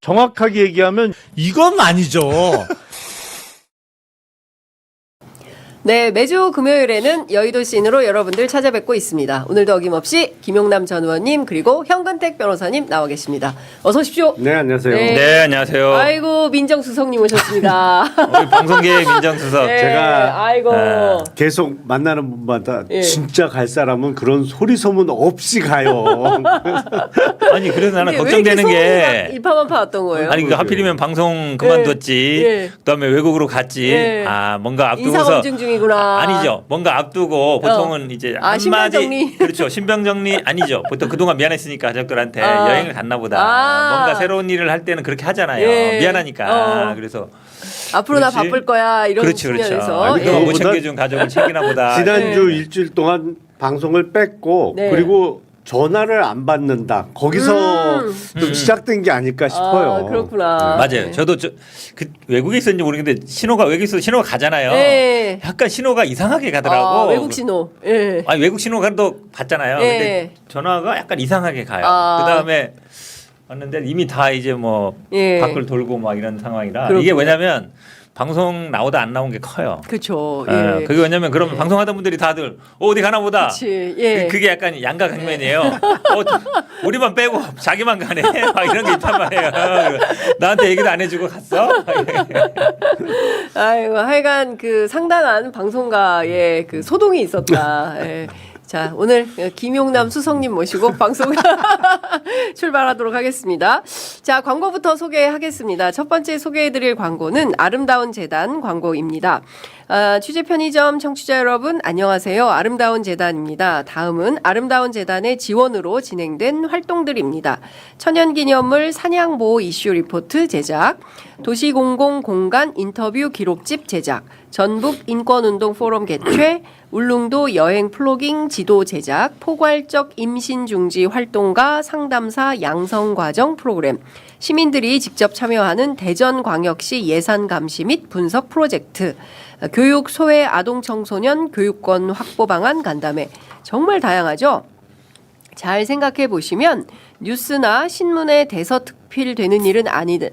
정확하게 얘기하면 이건 아니죠. 네, 매주 금요일에는 여의도 씬으로 여러분들 찾아뵙고 있습니다. 오늘도 어김없이 김용남 전 의원님 그리고 현근택 변호사님 나와 계십니다. 어서 오십시오. 네, 안녕하세요. 네, 안녕하세요. 아이고 민정수석님 오셨습니다. 우리 방송계의 민정수석. 네, 제가 아이고 계속 만나는 분마다 예. 진짜 갈 사람은 그런 소리 소문 없이 가요. 아니 그래서 나는 근데 걱정되는 왜 이렇게 게 소문만 일파만파 왔던 거예요? 아니 그 하필이면 방송 그만뒀지. 예. 그다음에 외국으로 갔지. 예. 아 뭔가 인사 앞두고서 검증 중이구나. 아니죠. 뭔가 앞두고 보통은 이제 신병 정리. 그렇죠. 신병 정리 아니죠. 보통 그동안 미안했으니까 가족들한테 아. 여행을 갔나 보다. 아. 뭔가 새로운 일을 할 때는 그렇게 하잖아요. 예. 미안하니까. 그래서 앞으로 나 그렇지. 바쁠 거야 이런 그렇죠, 측면에서 그렇죠. 그동안 예. 못 챙겨준 가족을 챙기나 보다. 지난주 일주일 동안 방송을 뺐고 네. 그리고 전화를 안 받는다. 거기서 좀 시작된 게 아닐까 싶어요. 아, 그렇구나. 맞아요. 저도 그 외국에 있었는지 모르겠는데 신호가 외국에 있어도 신호가 가잖아요. 네. 약간 신호가 이상하게 가더라고. 아, 외국 신호. 예. 아니 외국 신호가도 받잖아요. 예. 근데 전화가 약간 이상하게 가요. 아. 그다음에 왔는데 이미 다 이제 뭐 예. 밖을 돌고 막 이런 상황이라 그렇군요. 이게 왜냐면 방송 나오다 안 나온 게 커요. 그렇죠. 예. 예. 그게 왜냐면 그러면 방송하던 분들이 다들 어디 가나 보다. 그렇지. 예. 그게 약간 양가강면이에요. 우리만 빼고 자기만 가네. 막 이런 게 있단 말이에요. 나한테 얘기도 안 해주고 갔어. 아이고 하여간 그 상당한 방송가의 그 소동이 있었다. 예. 자 오늘 김용남 수석님 모시고 방송 출발하도록 하겠습니다. 자 광고부터 소개하겠습니다. 첫 번째 소개해드릴 광고는 아름다운 재단 광고입니다. 취재 편의점 청취자 여러분 안녕하세요. 아름다운 재단입니다. 다음은 아름다운 재단의 지원으로 진행된 활동들입니다. 천연기념물 사냥보호 이슈 리포트 제작, 도시공공공간 인터뷰 기록집 제작, 전북인권운동 포럼 개최, 울릉도 여행 플로깅 지도 제작, 포괄적 임신 중지 활동가 상담사 양성과정 프로그램, 시민들이 직접 참여하는 대전광역시 예산 감시 및 분석 프로젝트, 교육 소외 아동 청소년 교육권 확보 방안 간담회 정말 다양하죠. 잘 생각해 보시면 뉴스나 신문에 대서특필되는 일은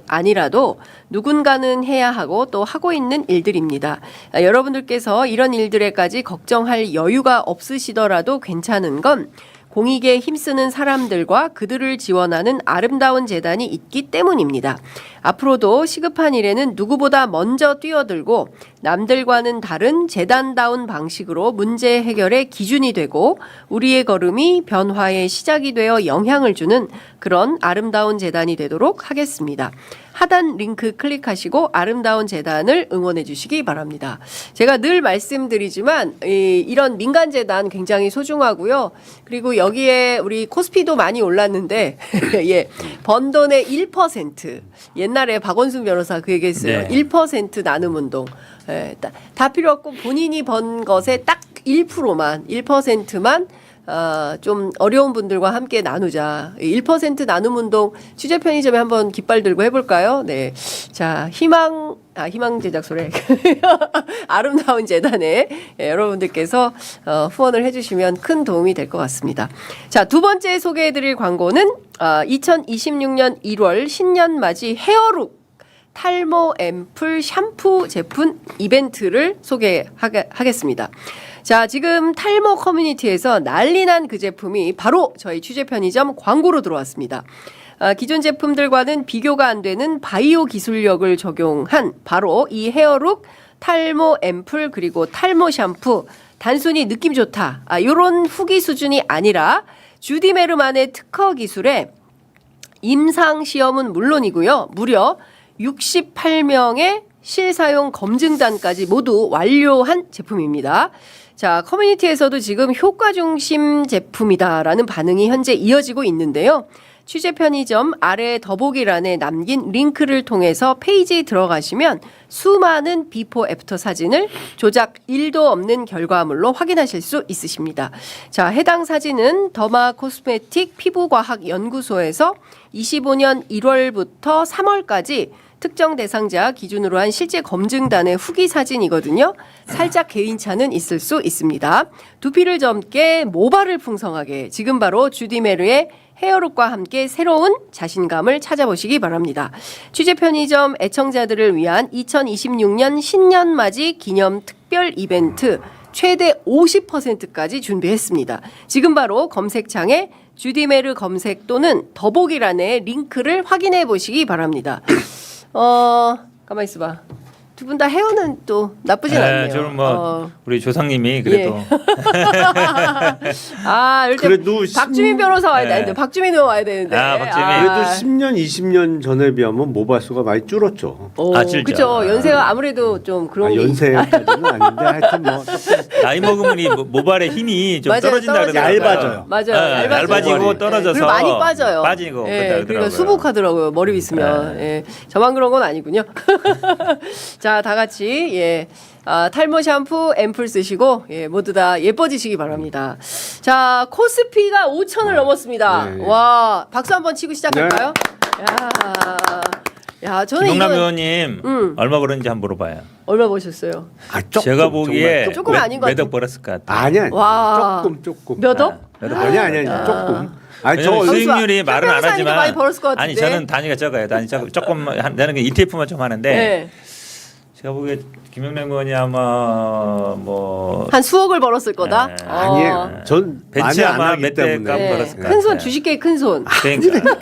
아니라도 누군가는 해야 하고 또 하고 있는 일들입니다. 여러분들께서 이런 일들에까지 걱정할 여유가 없으시더라도 괜찮은 건 공익에 힘쓰는 사람들과 그들을 지원하는 아름다운 재단이 있기 때문입니다. 앞으로도 시급한 일에는 누구보다 먼저 뛰어들고 남들과는 다른 재단다운 방식으로 문제 해결의 기준이 되고 우리의 걸음이 변화의 시작이 되어 영향을 주는 그런 아름다운 재단이 되도록 하겠습니다. 하단 링크 클릭하시고 아름다운 재단을 응원해 주시기 바랍니다. 제가 늘 말씀드리지만 이런 민간재단 굉장히 소중하고요. 그리고 여기에 우리 코스피도 많이 올랐는데 예, 번 돈의 1% 옛날에 박원순 변호사 그 얘기했어요. 네. 1% 나눔 운동. 예, 다 필요 없고 본인이 번 것에 딱 1%만 1%만 좀 어려운 분들과 함께 나누자. 1% 나눔 운동 취재 편의점에 한번 깃발 들고 해볼까요? 네. 자, 희망 제작소래. 아름다운 재단에 여러분들께서 후원을 해주시면 큰 도움이 될 것 같습니다. 자, 두 번째 소개해드릴 광고는 2026년 1월 신년맞이 헤어룩 탈모 앰플 샴푸 제품 이벤트를 소개하겠습니다. 자, 지금 탈모 커뮤니티에서 난리난 그 제품이 바로 저희 취재 편의점 광고로 들어왔습니다. 기존 제품들과는 비교가 안 되는 바이오 기술력을 적용한 바로 이 헤어룩 탈모 앰플 그리고 탈모 샴푸 단순히 느낌 좋다. 이런 후기 수준이 아니라 주디메르만의 특허 기술에 임상 시험은 물론이고요. 무려 68명의 실사용 검증단까지 모두 완료한 제품입니다. 자, 커뮤니티에서도 지금 효과 중심 제품이다라는 반응이 현재 이어지고 있는데요. 취재 편의점 아래 더보기란에 남긴 링크를 통해서 페이지에 들어가시면 수많은 비포 애프터 사진을 조작 1도 없는 결과물로 확인하실 수 있으십니다. 자, 해당 사진은 더마 코스메틱 피부과학 연구소에서 25년 1월부터 3월까지 특정 대상자 기준으로 한 실제 검증단의 후기 사진이거든요. 살짝 개인차는 있을 수 있습니다. 두피를 젊게 모발을 풍성하게 지금 바로 주디 메르의 헤어룩과 함께 새로운 자신감을 찾아보시기 바랍니다. 취재 편의점 애청자들을 위한 2026년 신년맞이 기념 특별 이벤트 최대 50%까지 준비했습니다. 지금 바로 검색창에 주디 메르 검색 또는 더보기란의 링크를 확인해 보시기 바랍니다. 가만 있어봐. 두 분 다 헤어는 또 나쁘진 않네요. 저는 뭐 우리 조상님이 그래도 이럴 때 그래도 박주민 변호사 와야 되는데 박주민 의원 와야 되는데. 박주민. 그래도 10년, 20년 전에 비하면 모발 수가 많이 줄었죠. 줄죠. 그렇죠. 연세가 아무래도 좀 그런 게 연세까지는 아닌데 하여튼 뭐 나이 먹으면 이 모발의 힘이 좀 맞아요, 떨어진다 떨어져요. 그러더라고요. 맞아요. 얇아지고 모발이. 떨어져서 그리고 많이 빠져요. 빠지고 그러니까 수북하더라고요. 머리 빗으면. 저만 그런 건 아니군요. 자, 다 같이 탈모 샴푸 앰플 쓰시고 모두 다 예뻐지시기 바랍니다. 자, 코스피가 5천을 넘었습니다. 네. 와, 박수 한번 치고 시작할까요? 야, 저는 김용남 이거 의원님 얼마 벌었는지 한번 물어봐요. 얼마 버셨어요? 제가 보기에 조금 아닌 것 같아요. 몇억 벌었을 것 같아요. 아니야. 와. 조금. 몇 억? 아니야. 조금. 아니 저 왜냐면 수익률이 얼마- 말은 안 변호사님도 하지만 많이 벌었을 것 같은데. 아니 저는 단위가 적어요. 단위 조금 나는 ETF만 좀 하는데 네. 제가 보기에 김용남 의원이 아마 뭐 한 수억을 벌었을 거다. 네. 아니에요. 전 벤츠 많이 안 아마 하기 몇 대 때문에. 값 네. 벌었을 것 큰손 같아요. 주식계의 큰손. 그러니까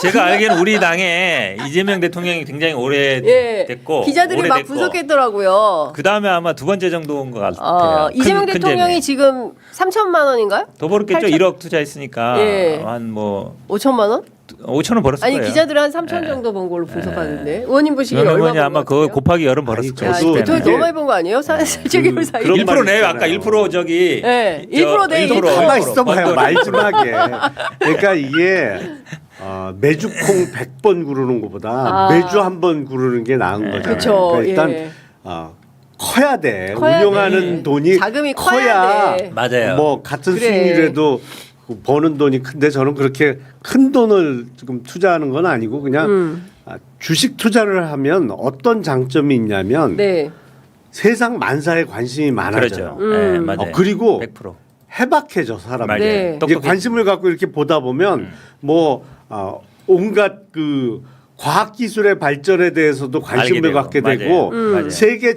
제가 알기에는 우리 당에 이재명 대통령이 굉장히 오래됐고 기자들이 막 분석했더라고요. 그 다음에 아마 두 번째 정도 온 것 같아요. 이재명 큰 대통령이 재미. 지금 3천만 원인가요? 더 벌었겠죠. 8천? 1억 투자했으니까 예. 한 뭐 5천만 원? 5천원 벌었을 아니 거예요. 기자들은 한 3천 네. 정도 번 걸로 분석하는데 의원님 보시기에 김용남 얼마 의원이 번 아마 것 그거 같아요? 곱하기 열은 벌었을 아니, 거예요. 저도 대통령 이게- 너무 많이 본 거 아니에요? 7개월 사이. 그런 1% 내요. 아까 있잖아요. 1% 저기 네, 1% 내, 1%. 가만 있어봐요. 번돈. 말 좀 하게. 그러니까 이게 매주 콩 100번 구르는 것보다 매주 한 번 구르는 게 나은 거잖아요. 그쵸, 그러니까 일단 예. 커야 돼. 커야 운영하는 돼. 돈이 자금이 커야 돼. 맞아요. 뭐 같은 그래. 수익률에도 버는 돈이 큰데 저는 그렇게 큰 돈을 지금 투자하는 건 아니고 그냥 주식 투자를 하면 어떤 장점이 있냐면 네. 세상 만사에 관심이 많아져요. 그렇죠. 네, 맞아요. 그리고 100%. 해박해져 사람들. 맞아요. 네. 이게 똑똑해져. 관심을 갖고 이렇게 보다 보면 뭐 온갖 그 과학 기술의 발전에 대해서도 관심을 알게 되고. 갖게 맞아요. 되고 맞아요. 세계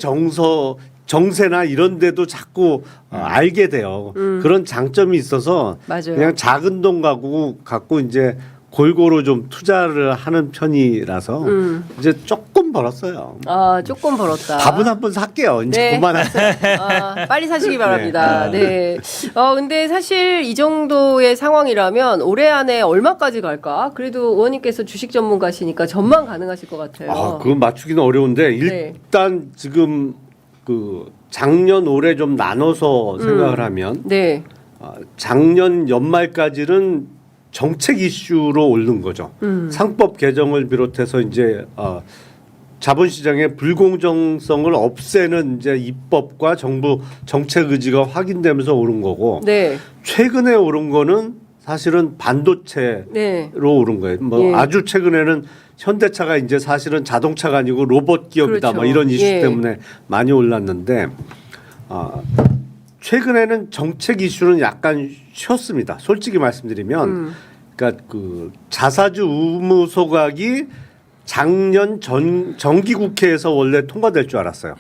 정세나 이런 데도 자꾸 알게 돼요. 그런 장점이 있어서 맞아요. 그냥 작은 돈 갖고 이제 골고루 좀 투자를 하는 편이라서 이제 조금 벌었어요. 조금 벌었다. 밥은 한번 살게요. 이제 네. 그만하세요. 빨리 사시기 바랍니다. 네. 근데 사실 이 정도의 상황이라면 올해 안에 얼마까지 갈까? 그래도 의원님께서 주식 전문가시니까 전망 가능하실 것 같아요. 그건 맞추기는 어려운데 네. 일단 지금 그 작년 올해 좀 나눠서 생각을 하면 네. 작년 연말까지는 정책 이슈로 오른 거죠. 상법 개정을 비롯해서 이제 자본시장의 불공정성을 없애는 이제 입법과 정부 정책 의지가 확인되면서 오른 거고 네. 최근에 오른 거는 사실은 반도체로 네. 오른 거예요. 뭐 예. 아주 최근에는 현대차가 이제 사실은 자동차가 아니고 로봇 기업이다. 그렇죠. 뭐 이런 이슈 예. 때문에 많이 올랐는데 최근에는 정책 이슈는 약간 쉬었습니다. 솔직히 말씀드리면, 그러니까 그 자사주 의무 소각이 작년 정기국회에서 원래 통과될 줄 알았어요.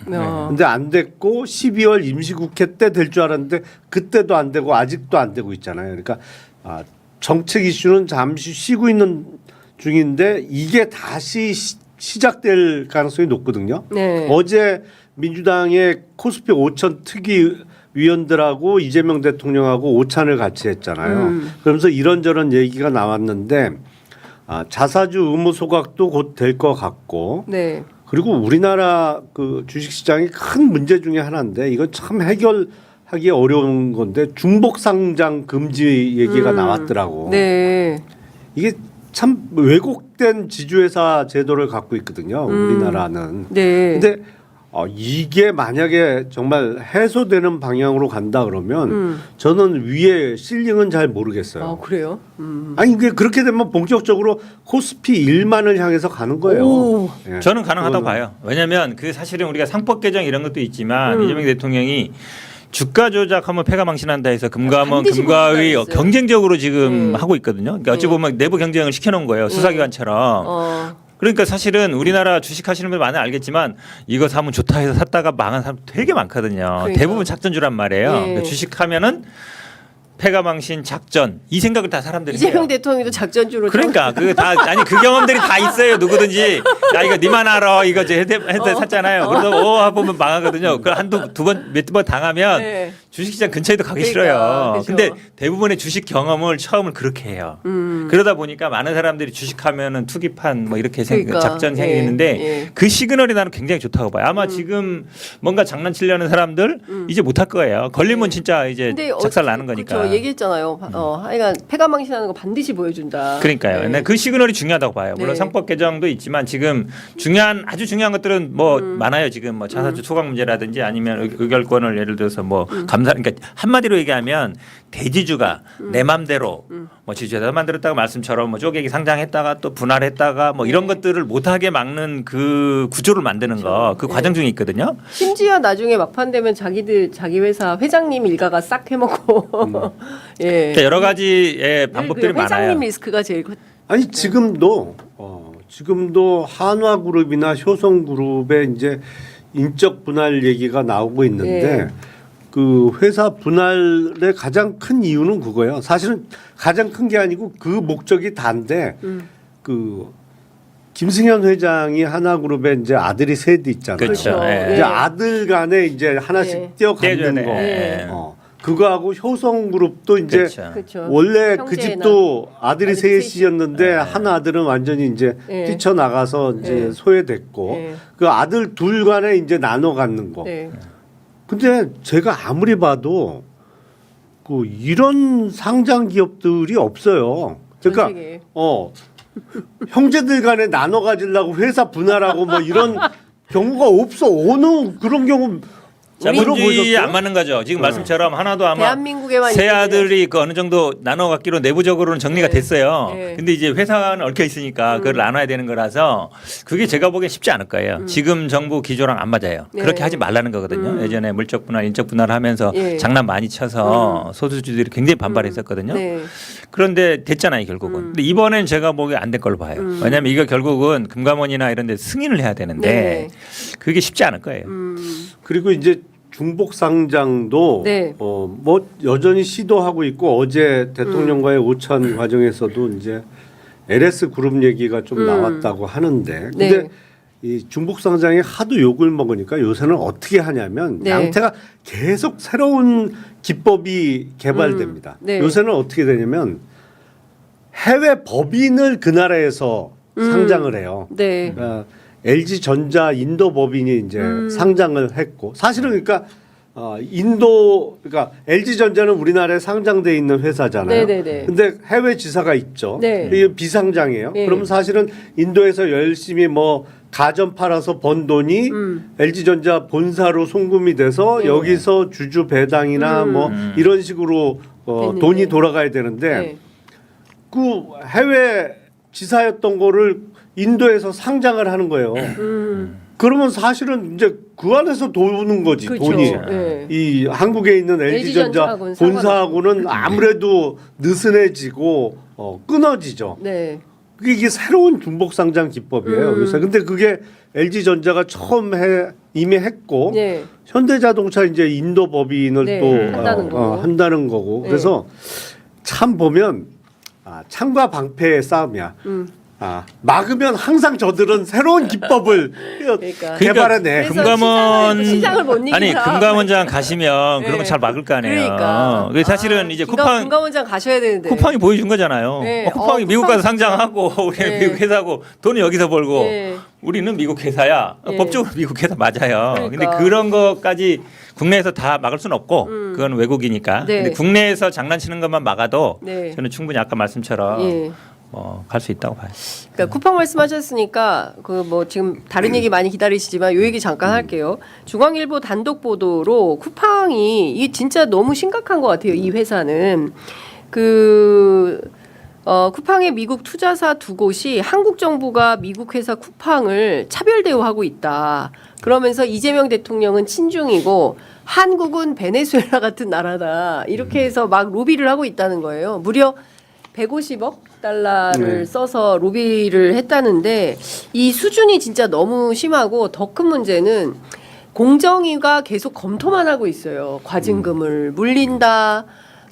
근데 안 됐고 12월 임시국회 때 될 줄 알았는데 그때도 안 되고 아직도 안 되고 있잖아요. 그러니까 정책 이슈는 잠시 쉬고 있는 중인데 이게 다시 시작될 가능성이 높거든요. 네. 어제 민주당의 코스피 5천 특위 위원들하고 이재명 대통령하고 오찬을 같이 했잖아요. 그러면서 이런저런 얘기가 나왔는데 자사주 의무 소각도 곧 될 것 같고 네. 그리고 우리나라 그 주식시장이 큰 문제 중에 하나인데 이건 참 해결하기 어려운 건데 중복 상장 금지 얘기가 나왔더라고. 네. 이게 참 왜곡된 지주회사 제도를 갖고 있거든요. 우리나라는. 네. 근데 이게 만약에 정말 해소되는 방향으로 간다 그러면 저는 위에 실링은 잘 모르겠어요. 아 그래요? 아니 이게 그렇게 되면 본격적으로 코스피 1만을 향해서 가는 거예요. 오. 예. 저는 가능하다고 그거는- 봐요. 왜냐하면 그 사실은 우리가 상법 개정 이런 것도 있지만 음. 이재명 대통령이 주가 조작하면 패가 망신한다 해서 금감원, 반드시 금과의 보여준다 경쟁적으로 지금 네. 하고 있거든요. 그러니까 어찌 네. 보면 내부 경쟁을 시켜놓은 거예요. 수사기관처럼. 그러니까 사실은 우리나라 주식하시는 분들 많이 알겠지만 이거 사면 좋다 해서 샀다가 망한 사람 되게 많거든요. 그러니까. 대부분 작전주란 말이에요. 네. 그러니까 주식하면은 패가 망신 작전 이 생각을 다 사람들이 해요. 이재명 대통령도 작전주로 그러니까 그 다 아니 그 경험들이 다 있어요 누구든지 야 이거 니만 알아 이거 이제 해대 샀잖아요. 그래서 보면 망하거든요. 그 한두 두 번 몇 번 당하면 네. 주식시장 근처에도 가기 그러니까, 싫어요. 그죠. 근데 대부분의 주식 경험을 처음을 그렇게 해요. 그러다 보니까 많은 사람들이 주식하면은 투기판 뭐 이렇게 그러니까, 작전 예, 생기는데 예. 그 시그널이 나는 굉장히 좋다고 봐요. 아마 지금 뭔가 장난치려는 사람들 이제 못할 거예요. 걸리면 진짜 이제 근데 작살 나는 거니까. 그렇죠. 얘기했잖아요. 하여간 패가망신하는 거 반드시 보여준다. 그러니까요. 네. 근데 그 시그널이 중요하다고 봐요. 물론 네. 상법 개정도 있지만 지금 아주 중요한 것들은 뭐 많아요. 지금 뭐 자사주 소각 문제라든지 아니면 의결권을 예를 들어서 뭐 감사 그러니까 한마디로 얘기하면 대지주가 내 맘대로 뭐 지주에서 만들었다가 말씀처럼 뭐 쪼개기 상장했다가 또 분할했다가 뭐 이런 네. 것들을 못하게 막는 그 구조를 만드는 거 그 네. 과정 중에 있거든요. 심지어 나중에 막판 되면 자기 회사 회장님 일가가 싹 해먹고 예. 그러니까 여러 가지의 방법들이 그 회장님 많아요. 리스크가 제일 컸. 아니 지금도 한화그룹이나 효성그룹의 이제 인적 분할 얘기가 나오고 있는데 네. 그 회사 분할의 가장 큰 이유는 그거예요. 사실은 가장 큰 게 아니고 그 목적이 다인데 그 김승현 회장이 하나그룹의 이제 아들이 셋이 있잖아요. 그렇죠. 예. 이제 아들 간에 이제 하나씩 네. 떼어가는 떼줘야 거. 돼. 그거하고 효성그룹도 이제 그렇죠. 그렇죠. 원래 그 형제나 집도 아들이 아들이 셋이었는데 네. 한 아들은 완전히 이제 네. 뛰쳐나가서 이제 네. 소외됐고 네. 그 아들 둘 간에 이제 나눠 갖는 거. 네. 근데 제가 아무리 봐도 그 이런 상장 기업들이 없어요. 전 그러니까 세계에. 형제들 간에 나눠 가지려고 회사 분할하고 뭐 이런 경우가 없어. 어느 그런 경우 자본주의 안 맞는 거죠. 지금 네. 말씀처럼 하나도 아마 대한민국에만 새 있는 아들이 그 어느 정도 나눠 갖기로 내부적으로는 정리가 네. 됐어요. 네. 근데 이제 회사는 얽혀 있으니까 그걸 나눠야 되는 거라서 그게 제가 보기엔 쉽지 않을 거예요. 지금 정부 기조랑 안 맞아요. 네. 그렇게 하지 말라는 거거든요. 예전에 물적 분할, 인적 분할 하면서 예. 장난 많이 쳐서 소수주들이 굉장히 반발했었거든요. 네. 그런데 됐잖아요, 결국은. 근데 이번엔 제가 보기에 안 될 걸로 봐요. 왜냐하면 이거 결국은 금감원이나 이런 데 승인을 해야 되는데 네. 그게 쉽지 않을 거예요. 그리고 이제 중복 상장도 네. 뭐 여전히 시도하고 있고 어제 대통령과의 오찬 과정에서도 이제 LS 그룹 얘기가 좀 나왔다고 하는데 근데 네. 이 중복 상장에 하도 욕을 먹으니까 요새는 어떻게 하냐면 네. 양태가 계속 새로운 기법이 개발됩니다. 네. 요새는 어떻게 되냐면 해외 법인을 그 나라에서 상장을 해요. 네. LG 전자 인도 법인이 이제 상장을 했고 사실은 그러니까 그러니까 LG 전자는 우리나라에 상장돼 있는 회사잖아요. 네네네. 근데 해외 지사가 있죠. 네. 이게 비상장이에요. 네. 그러면 사실은 인도에서 열심히 뭐 가전 팔아서 번 돈이 LG 전자 본사로 송금이 돼서 네. 여기서 주주 배당이나 뭐 이런 식으로 됐는데. 돈이 돌아가야 되는데 네. 그 해외 지사였던 거를 인도에서 상장을 하는 거예요. 그러면 사실은 이제 그 안에서 도는 거지 그렇죠. 돈이. 네. 이 한국에 있는 LG전자 LG전자하고는 본사하고는 아무래도 느슨해지고 끊어지죠. 네. 이게 새로운 중복 상장 기법이에요. 그래서 근데 그게 LG전자가 처음 이미 했고 네. 현대자동차 이제 인도 법인을 네, 또 한다는 거고. 한다는 거고. 네. 그래서 참 보면 창과 방패의 싸움이야. 막으면 항상 저들은 새로운 기법을 그러니까. 개발해내. 그래서 금감원 시장을 못 이기나. 아니 금감원장 가시면 네. 그런 거 잘 막을 거 아니에요. 그러니까. 그래서 사실은 이제 금감원장 가셔야 되는데. 쿠팡이 보여준 거잖아요. 네. 쿠팡이 미국 가서 상장하고 우리는 네. 미국 회사고 돈을 여기서 벌고 네. 우리는 미국 회사야. 네. 법적으로 미국 회사 맞아요. 그러니까. 근데 그런 것까지 국내에서 다 막을 수는 없고 그건 외국이니까. 네. 근데 국내에서 장난치는 것만 막아도 네. 저는 충분히 아까 말씀처럼 예. 갈 수 있다고 봐요. 그러니까 쿠팡 말씀하셨으니까 그 뭐 지금 다른 얘기 많이 기다리시지만 요 얘기 잠깐 할게요. 중앙일보 단독 보도로 쿠팡이 이게 진짜 너무 심각한 것 같아요. 이 회사는 쿠팡의 미국 투자사 두 곳이 한국 정부가 미국 회사 쿠팡을 차별 대우하고 있다. 그러면서 이재명 대통령은 친중이고 한국은 베네수엘라 같은 나라다. 이렇게 해서 막 로비를 하고 있다는 거예요. 무려 150억 달러를 네. 써서 로비를 했다는데 이 수준이 진짜 너무 심하고 더 큰 문제는 공정위가 계속 검토만 하고 있어요. 과징금을 물린다,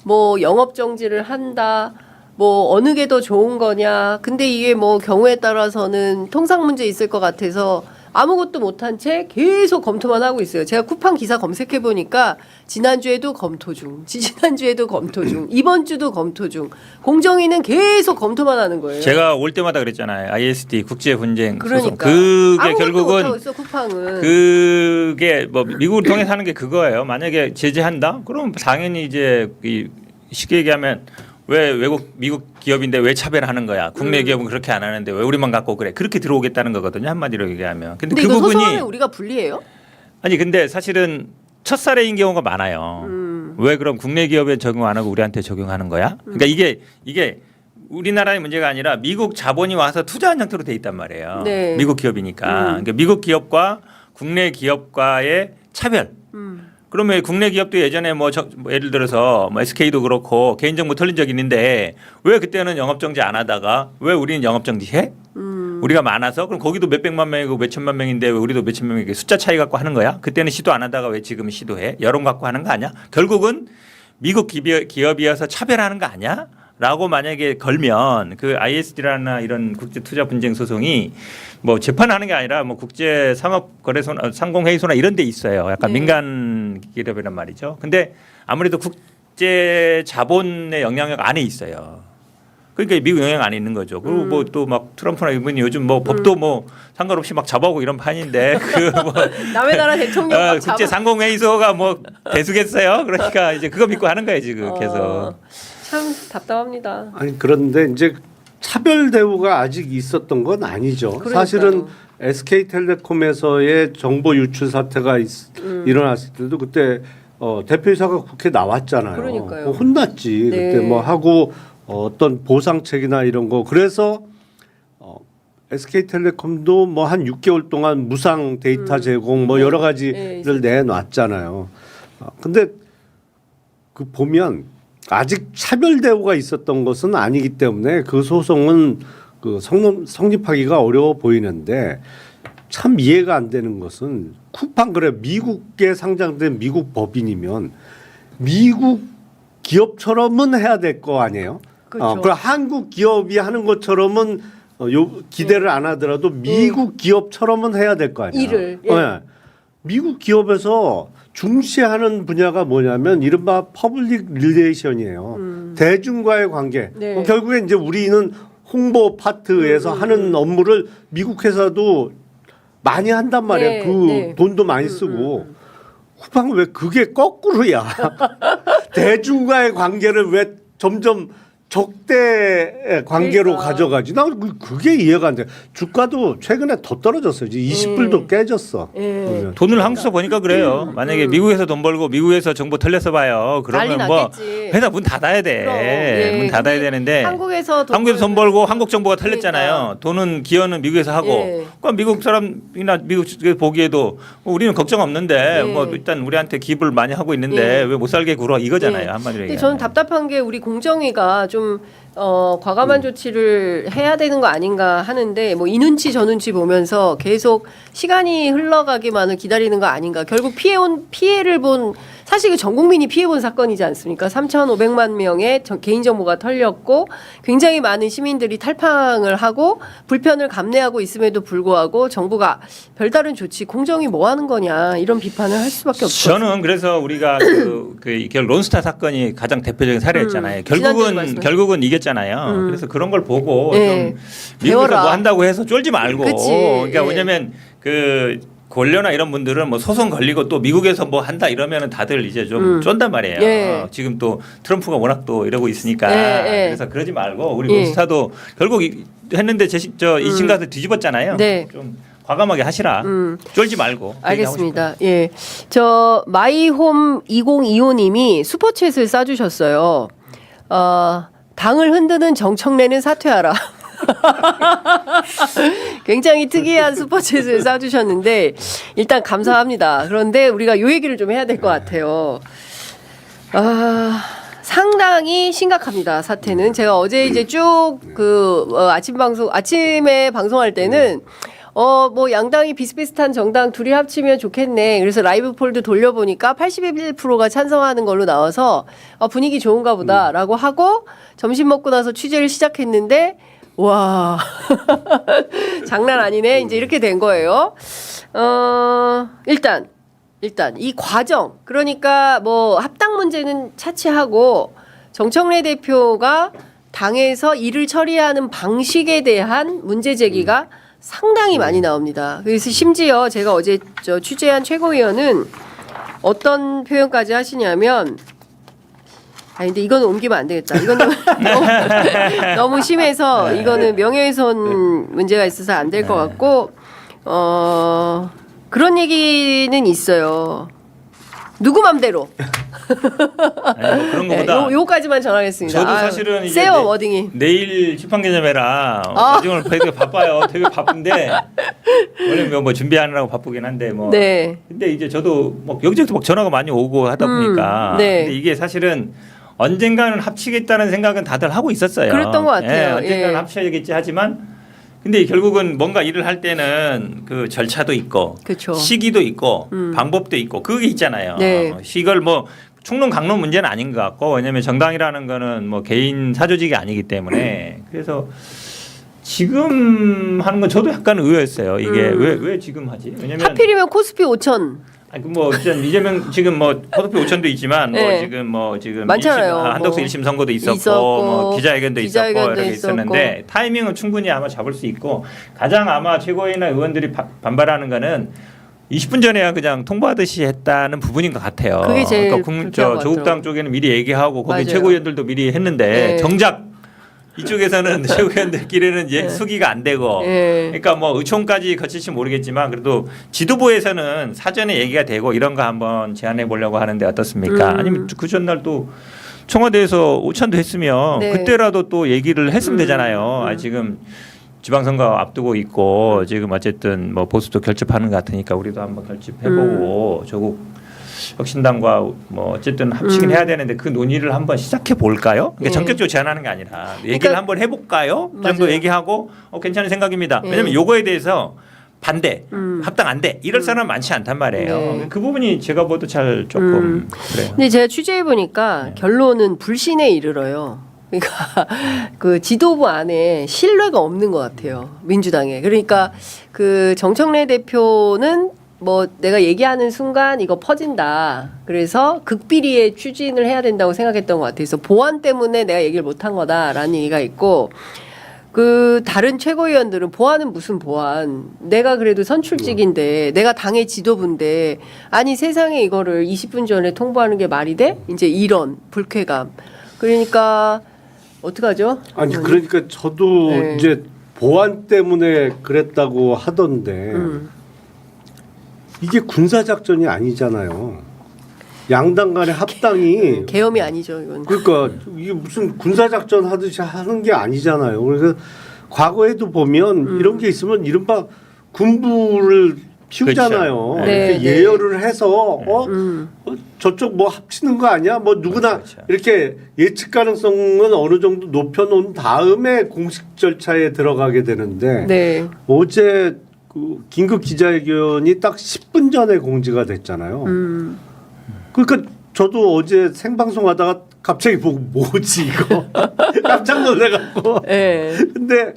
뭐 영업 정지를 한다, 뭐 어느 게 더 좋은 거냐. 근데 이게 뭐 경우에 따라서는 통상 문제 있을 것 같아서 아무것도 못한 채 계속 검토만 하고 있어요. 제가 쿠팡 기사 검색해 보니까 지난주에도 검토 중, 지난주에도 검토 중, 이번 주도 검토 중. 공정위는 계속 검토만 하는 거예요. 제가 올 때마다 그랬잖아요. ISD 국제 분쟁 소송. 그러니까 그게 아무것도 결국은 못하고 있어, 쿠팡은. 그게 뭐 미국을 통해서 하는 게 그거예요. 만약에 제재한다? 그럼 당연히 이제 쉽게 얘기하면 왜 미국 기업인데 왜 차별하는 거야? 국내 기업은 그렇게 안 하는데 왜 우리만 갖고 그래? 그렇게 들어오겠다는 거거든요. 한마디로 얘기하면. 근데 그 이거 부분이 소송하면 우리가 불리해요? 아니 근데 사실은 첫 사례인 경우가 많아요. 왜 그럼 국내 기업에 적용 안 하고 우리한테 적용하는 거야? 그러니까 이게 우리나라의 문제가 아니라 미국 자본이 와서 투자한 형태로 돼 있단 말이에요. 네. 미국 기업이니까. 그러니까 미국 기업과 국내 기업과의 차별. 그러면 국내 기업도 예전에 뭐 예를 들어서 뭐 SK도 그렇고 개인정보 털린 적이 있는데 왜 그때는 영업정지 안 하다가 왜 우리는 영업정지 해? 우리가 많아서 그럼 거기도 몇백만 명이고 몇천만 명인데 왜 우리도 몇천만 명이고 숫자 차이 갖고 하는 거야? 그때는 시도 안 하다가 왜 지금 시도해? 여론 갖고 하는 거 아니야? 결국은 미국 기업이어서 차별하는 거 아니야? 라고 만약에 걸면 그 ISD라나 이런 국제 투자 분쟁 소송이 뭐 재판하는 게 아니라 뭐 국제 상업 거래소나 상공회의소나 이런 데 있어요. 약간 네. 민간 기업이란 말이죠. 근데 아무래도 국제 자본의 영향력 안에 있어요. 그러니까 미국 영향 안에 있는 거죠. 그리고 뭐 또 막 트럼프나 이분이 요즘 뭐 법도 뭐 상관없이 막 잡아오고 이런 판인데 그 뭐 남의 나라 대통령 막 국제 잡아. 상공회의소가 뭐 대수겠어요. 그러니까 이제 그거 믿고 하는 거예요 지금 계속. 참 답답합니다. 아니 그런데 이제 차별 대우가 아직 있었던 건 아니죠. 그러니까요. 사실은 SK텔레콤에서의 정보 유출 사태가 일어났을 때도 그때 대표이사가 국회 나왔잖아요. 그러니까요. 혼났지. 네. 그때 뭐 하고 어떤 보상책이나 이런 거. 그래서 SK텔레콤도 뭐 한 6개월 동안 무상 데이터 제공 뭐 여러 가지를 내놨잖아요. 근데 그 보면 아직 차별 대우가 있었던 것은 아니기 때문에 그 소송은 그 성립하기가 어려워 보이는데 참 이해가 안 되는 것은 쿠팡 그래 미국에 상장된 미국 법인이면 미국 기업처럼은 해야 될 거 아니에요? 그렇죠. 그럼 한국 기업이 하는 것처럼은 기대를 안 하더라도 미국 기업처럼은 해야 될 거 아니에요? 일을. 네. 미국 기업에서 중시하는 분야가 뭐냐면 이른바 퍼블릭 릴레이션이에요. 대중과의 관계. 네. 결국엔 이제 우리는 홍보 파트에서 하는 업무를 미국 회사도 많이 한단 말이에요. 네, 그 네. 돈도 많이 쓰고. 쿠팡은 왜 그게 거꾸로야? 대중과의 관계를 왜 점점 적대 관계로 그러니까. 가져가지? 나 그게 이해가 안 돼. 주가도 최근에 더 떨어졌어요. 이제 20불도 깨졌어. 예. 돈을 한국서 보니까 그래요. 만약에 미국에서 돈 벌고 미국에서 정보 털려서 봐요. 그러면 난리 뭐 났겠지. 회사 문 닫아야 돼. 그럼. 예. 문 닫아야 근데 되는데 한국에서 돈 벌고 한국 정보가 털렸잖아요. 그러니까. 돈은 기여는 미국에서 하고. 예. 그럼 미국 사람이나 미국 측에 보기에도 우리는 걱정 없는데 예. 뭐 일단 우리한테 기입을 많이 하고 있는데 예. 왜 못 살게 굴어 이거잖아요. 예. 한마디로 근데 얘기하면. 저는 답답한 게 우리 공정위가 좀 과감한 조치를 해야 되는 거 아닌가 하는데 뭐 이 눈치 저 눈치 보면서 계속 시간이 흘러가기만을 기다리는 거 아닌가. 결국 피해를 본 사실 그 전 국민이 피해본 사건이지 않습니까? 3,500만 명의 개인정보가 털렸고 굉장히 많은 시민들이 탈팡을 하고 불편을 감내하고 있음에도 불구하고 정부가 별다른 조치 공정이 뭐 하는 거냐 이런 비판을 할 수밖에 없죠. 저는 그래서 우리가 론스타 사건이 가장 대표적인 사례였잖아요. 지난주에 말씀하셨죠. 결국은 이겼잖아요. 그래서 그런 걸 보고 네. 좀 미국에서 배워라. 뭐 한다고 해서 쫄지 말고. 그치. 그러니까 예. 왜냐면 그 권료나 이런 분들은 뭐 소송 걸리고 또 미국에서 뭐 한다 이러면은 다들 이제 좀 쫀단 말이에요. 예. 지금 또 트럼프가 워낙 또 이러고 있으니까 예. 그래서 그러지 말고 우리 예. 몬스타도 결국 했는데 이신 가서 뒤집었잖아요. 네. 좀 과감하게 하시라. 쫄지 말고. 알겠습니다. 예. 저 마이홈 2025님이 슈퍼챗을 싸주셨어요. 당을 흔드는 정청래는 사퇴하라. 굉장히 특이한 슈퍼챗을 싸주셨는데 일단 감사합니다. 그런데 우리가 요 얘기를 좀 해야 될 것 같아요. 상당히 심각합니다. 사태는 제가 어제 이제 쭉 그 아침에 방송할 때는 뭐 양당이 비슷비슷한 정당 둘이 합치면 좋겠네. 그래서 라이브 폴도 돌려보니까 81%가 찬성하는 걸로 나와서 분위기 좋은가 보다라고 하고 점심 먹고 나서 취재를 시작했는데 와 장난 아니네. 이제 이렇게 된 거예요. 일단 이 과정 그러니까 뭐 합당 문제는 차치하고 정청래 대표가 당에서 일을 처리하는 방식에 대한 문제 제기가 상당히 많이 나옵니다. 그래서 심지어 제가 어제 취재한 최고위원은 어떤 표현까지 하시냐면 근데 이거는 옮기면 안 되겠다. 이건 너무 심해서 이거는 명예훼손 문제가 있어서 안 될 것 같고 그런 얘기는 있어요. 누구 맘대로. 아니, 뭐 그런 거보다 요까지만 전하겠습니다. 저도 사실은 이게 세요 워딩이. 내일 집합개념회라 오늘 되게 바빠요. 되게 바쁜데 원래 뭐 준비하느라고 바쁘긴 한데 뭐. 네. 근데 이제 저도 뭐 여기저기서 막 전화가 많이 오고 하다 보니까. 네. 근데 이게 사실은 언젠가는 합치겠다는 생각은 다들 하고 있었어요. 그랬던 것 같아요. 언젠가는 합쳐야겠지 하지만. 근데 결국은 뭔가 일을 할 때는 그 절차도 있고 그쵸. 시기도 있고 방법도 있고 그게 있잖아요. 네. 이걸 뭐 총론 강론 문제는 아닌 것 같고 왜냐하면 정당이라는 거는 뭐 개인 사조직이 아니기 때문에 그래서 지금 하는 건 저도 약간 의외였어요. 이게 왜 지금 하지? 왜냐면 하필이면 코스피 5천. 뭐 이재명 지금 뭐 코스피 5천도 있지만 네. 지금 많잖아요. 한덕수 뭐 1심 선고도 있었고 있었고, 기자회견도 기자회견도 있었고 이렇게 있었고. 있었는데 타이밍은 충분히 아마 잡을 수 있고 가장 아마 최고위나 의원들이 반발하는 거는 20분 전에야 그냥 통보하듯이 했다는 부분인 것 같아요. 그게 제일 그러니까 불쾌한 것 조국당 같더라고요. 쪽에는 미리 얘기하고 거기 맞아요. 최고위원들도 미리 했는데 네. 정작 이쪽에서는 최고위원들끼리는 수기가 안 되고 네. 그러니까 뭐 의총까지 거칠지 모르겠지만 그래도 지도부에서는 사전에 얘기가 되고 이런 거 한번 제안해 보려고 하는데 어떻습니까? 아니면 그 전날 또 청와대에서 오찬도 했으면 네. 그때라도 또 얘기를 했으면 되잖아요. 지금 지방선거 앞두고 있고 지금 어쨌든 뭐 보수도 결집하는 것 같으니까 우리도 한번 결집해보고 조국 혁신당과 뭐 어쨌든 합치긴 해야 되는데 그 논의를 한번 시작해 볼까요? 그러니까 예. 전격적으로 제안하는 게 아니라 얘기를 그러니까 한번 해볼까요? 그 정도 맞아요. 얘기하고 괜찮은 생각입니다. 예. 왜냐하면 요거에 대해서 반대, 합당 안 돼. 이럴 사람 많지 않단 말이에요. 네. 그 부분이 제가 봐도 잘 조금 그래요. 근데 제가 취재해 보니까 결론은 불신에 이르러요. 그러니까 그 지도부 안에 신뢰가 없는 것 같아요. 민주당에. 그러니까 그 정청래 대표는 뭐 내가 얘기하는 순간 이거 퍼진다. 그래서 극비리에 추진을 해야 된다고 생각했던 것 같아요. 그래서 보안 때문에 내가 얘기를 못한 거다라는 얘기가 있고 그 다른 최고위원들은 보안은 무슨 보안? 내가 그래도 선출직인데 내가 당의 지도부인데 아니 세상에 이거를 20분 전에 통보하는 게 말이 돼? 이제 이런 불쾌감. 그러니까 어떡하죠? 아니 그러니까 저도 네. 이제 보안 때문에 그랬다고 하던데 이게 군사 작전이 아니잖아요. 양당 간의 합당이 계엄이 아니죠, 이건. 그러니까 이게 무슨 군사 작전 하듯이 하는 게 아니잖아요. 그래서 과거에도 보면 이런 게 있으면 이른바 군부를 피우잖아요. 그렇죠. 네, 이렇게 네. 예열을 해서 저쪽 뭐 합치는 거 아니야? 뭐 누구나 그렇죠. 이렇게 예측 가능성은 어느 정도 높여놓은 다음에 공식 절차에 들어가게 되는데 네. 어제 그 긴급 기자회견이 딱 10분 전에 공지가 됐잖아요. 그러니까 저도 어제 생방송하다가 갑자기 보고 뭐지 이거 깜짝 놀래갖고. 네. 근데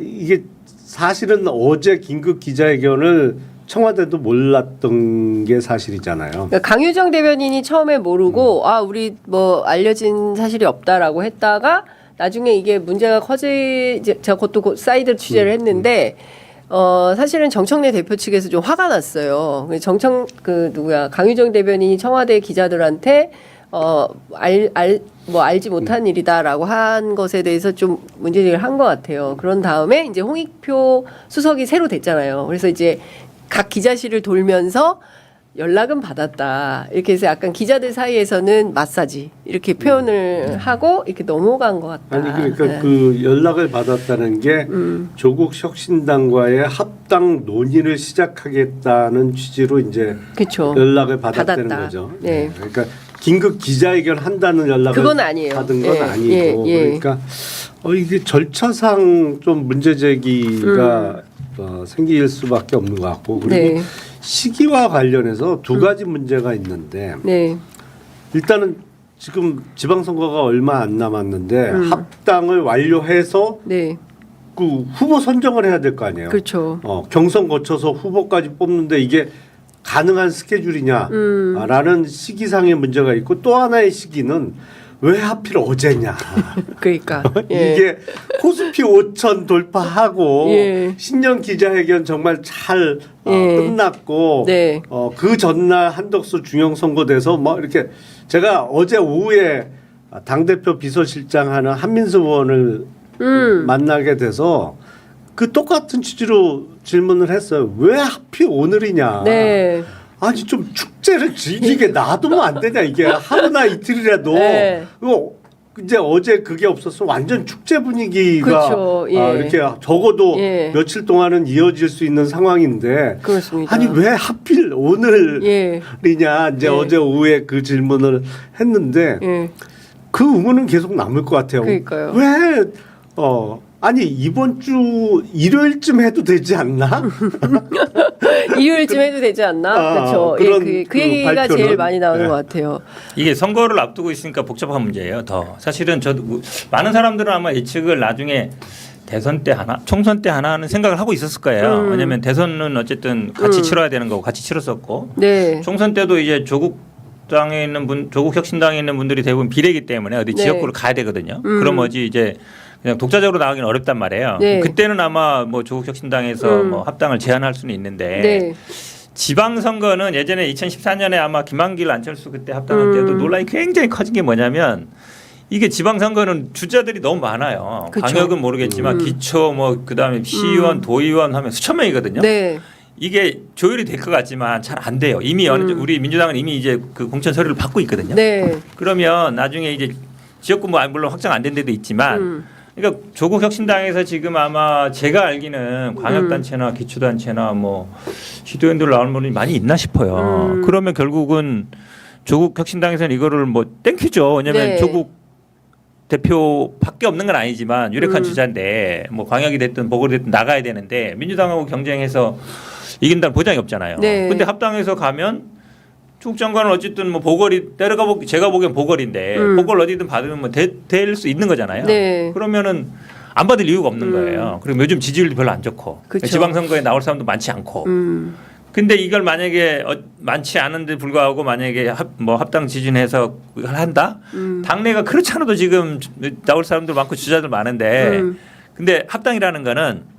이게 사실은 어제 긴급 기자회견을 청와대도 몰랐던 게 사실이잖아요. 그러니까 강유정 대변인이 처음에 모르고 우리 뭐 알려진 사실이 없다라고 했다가 나중에 이게 문제가 제가 그것도 사이드 취재를 했는데 사실은 정청래 대표 측에서 좀 화가 났어요. 강유정 대변인이 청와대 기자들한테 알지 못한 일이다라고 한 것에 대해서 좀 문제제기를 한 것 같아요. 그런 다음에 이제 홍익표 수석이 새로 됐잖아요. 그래서 이제 각 기자실을 돌면서 연락은 받았다. 이렇게 해서 약간 기자들 사이에서는 마사지 이렇게 표현을 하고 이렇게 넘어간 것 같다. 아니 그러니까 네. 그 연락을 받았다는 게 조국 혁신당과의 합당 논의를 시작하겠다는 취지로 이제 그쵸. 연락을 받았다는 받았다. 거죠. 네. 그러니까 긴급 기자회견 한다는 연락을 그건 아니에요. 받은 건 예, 아니고 예. 그러니까 이게 절차상 좀 문제 제기가 생길 수밖에 없는 것 같고 그리고 네. 시기와 관련해서 두 가지 문제가 있는데 네. 일단은 지금 지방선거가 얼마 안 남았는데 합당을 완료해서 네. 그 후보 선정을 해야 될 거 아니에요. 그렇죠. 경선 거쳐서 후보까지 뽑는데 이게 가능한 스케줄이냐라는 시기상의 문제가 있고 또 하나의 시기는 왜 하필 어제냐. 그러니까 예. 이게 코스피 5천 돌파하고 예. 신년 기자회견 정말 잘 예. 끝났고 네. 그 전날 한덕수 중형 선거돼서 뭐 이렇게 제가 어제 오후에 당대표 비서실장 하는 한민수 의원을 만나게 돼서 그 똑같은 취지로 질문을 했어요. 왜 하필 오늘이냐. 네. 아니 좀 축제를 즐기게 놔두면 안 되냐 이게 하루나 이틀이라도 네. 이제 어제 그게 없어서 완전 축제 분위기가 그렇죠. 예. 이렇게 적어도 예. 며칠 동안은 이어질 수 있는 상황인데 그렇습니다. 아니 왜 하필 오늘이냐 예. 이제 예. 어제 오후에 그 질문을 했는데 예. 그 의문은 계속 남을 것 같아요. 그러니까요. 왜 아니 이번 주 일요일쯤 해도 되지 않나? 일요일쯤 해도 되지 않나? 그렇죠. 그런 그 그 얘기가 발표는? 제일 많이 나오는 네. 것 같아요. 이게 선거를 앞두고 있으니까 복잡한 문제예요. 더 사실은 저도 많은 사람들은 아마 예측을 나중에 대선 때 하나, 총선 때 하나 하는 생각을 하고 있었을 거예요. 왜냐하면 대선은 어쨌든 같이 치러야 되는 거고 같이 치렀었고 네. 총선 때도 이제 조국 혁신당에 있는 분들이 대부분 비례이기 때문에 어디 네. 지역구를 가야 되거든요. 그럼 어지 이제 그냥 독자적으로 나가기는 어렵단 말이에요. 네. 그때는 아마 뭐 조국 혁신당에서 뭐 합당을 제안할 수는 있는데 네. 지방선거는 예전에 2014년에 아마 김한길 안철수 그때 합당할 때도 논란이 굉장히 커진 게 뭐냐면 이게 지방선거는 주자들이 너무 많아요. 그쵸. 광역은 모르겠지만 기초 뭐 그다음에 시의원, 도의원 하면 수천 명이거든요. 네. 이게 조율이 될 것 같지만 잘 안 돼요. 이미 우리 민주당은 이미 이제 그 공천 서류를 받고 있거든요. 네. 그러면 나중에 이제 지역구 뭐 물론 확정 안 된 데도 있지만 그러니까 조국 혁신당에서 지금 아마 제가 알기는 광역단체나 기초단체나 뭐 시도연들 나오는 분이 많이 있나 싶어요. 그러면 결국은 조국 혁신당에서는 이거를 뭐 땡큐죠. 왜냐하면 네. 조국 대표밖에 없는 건 아니지만 유력한 주자인데 뭐 광역이 됐든 보궐이 됐든 나가야 되는데 민주당하고 경쟁해서 이긴다는 보장이 없잖아요. 네. 근데 합당에서 가면 조국 장관은 어쨌든 뭐 보궐이 제가 보기엔 보궐인데 보궐 어디든 받으면 뭐 될 수 있는 거잖아요. 네. 그러면은 안 받을 이유가 없는 거예요. 그리고 요즘 지지율도 별로 안 좋고 그쵸. 지방선거에 나올 사람도 많지 않고. 근데 이걸 만약에 많지 않은데 불구하고 만약에 합당 지준해서 이걸 한다? 당내가 그렇지 않아도 지금 나올 사람들 많고 주자들 많은데 근데 합당이라는 거는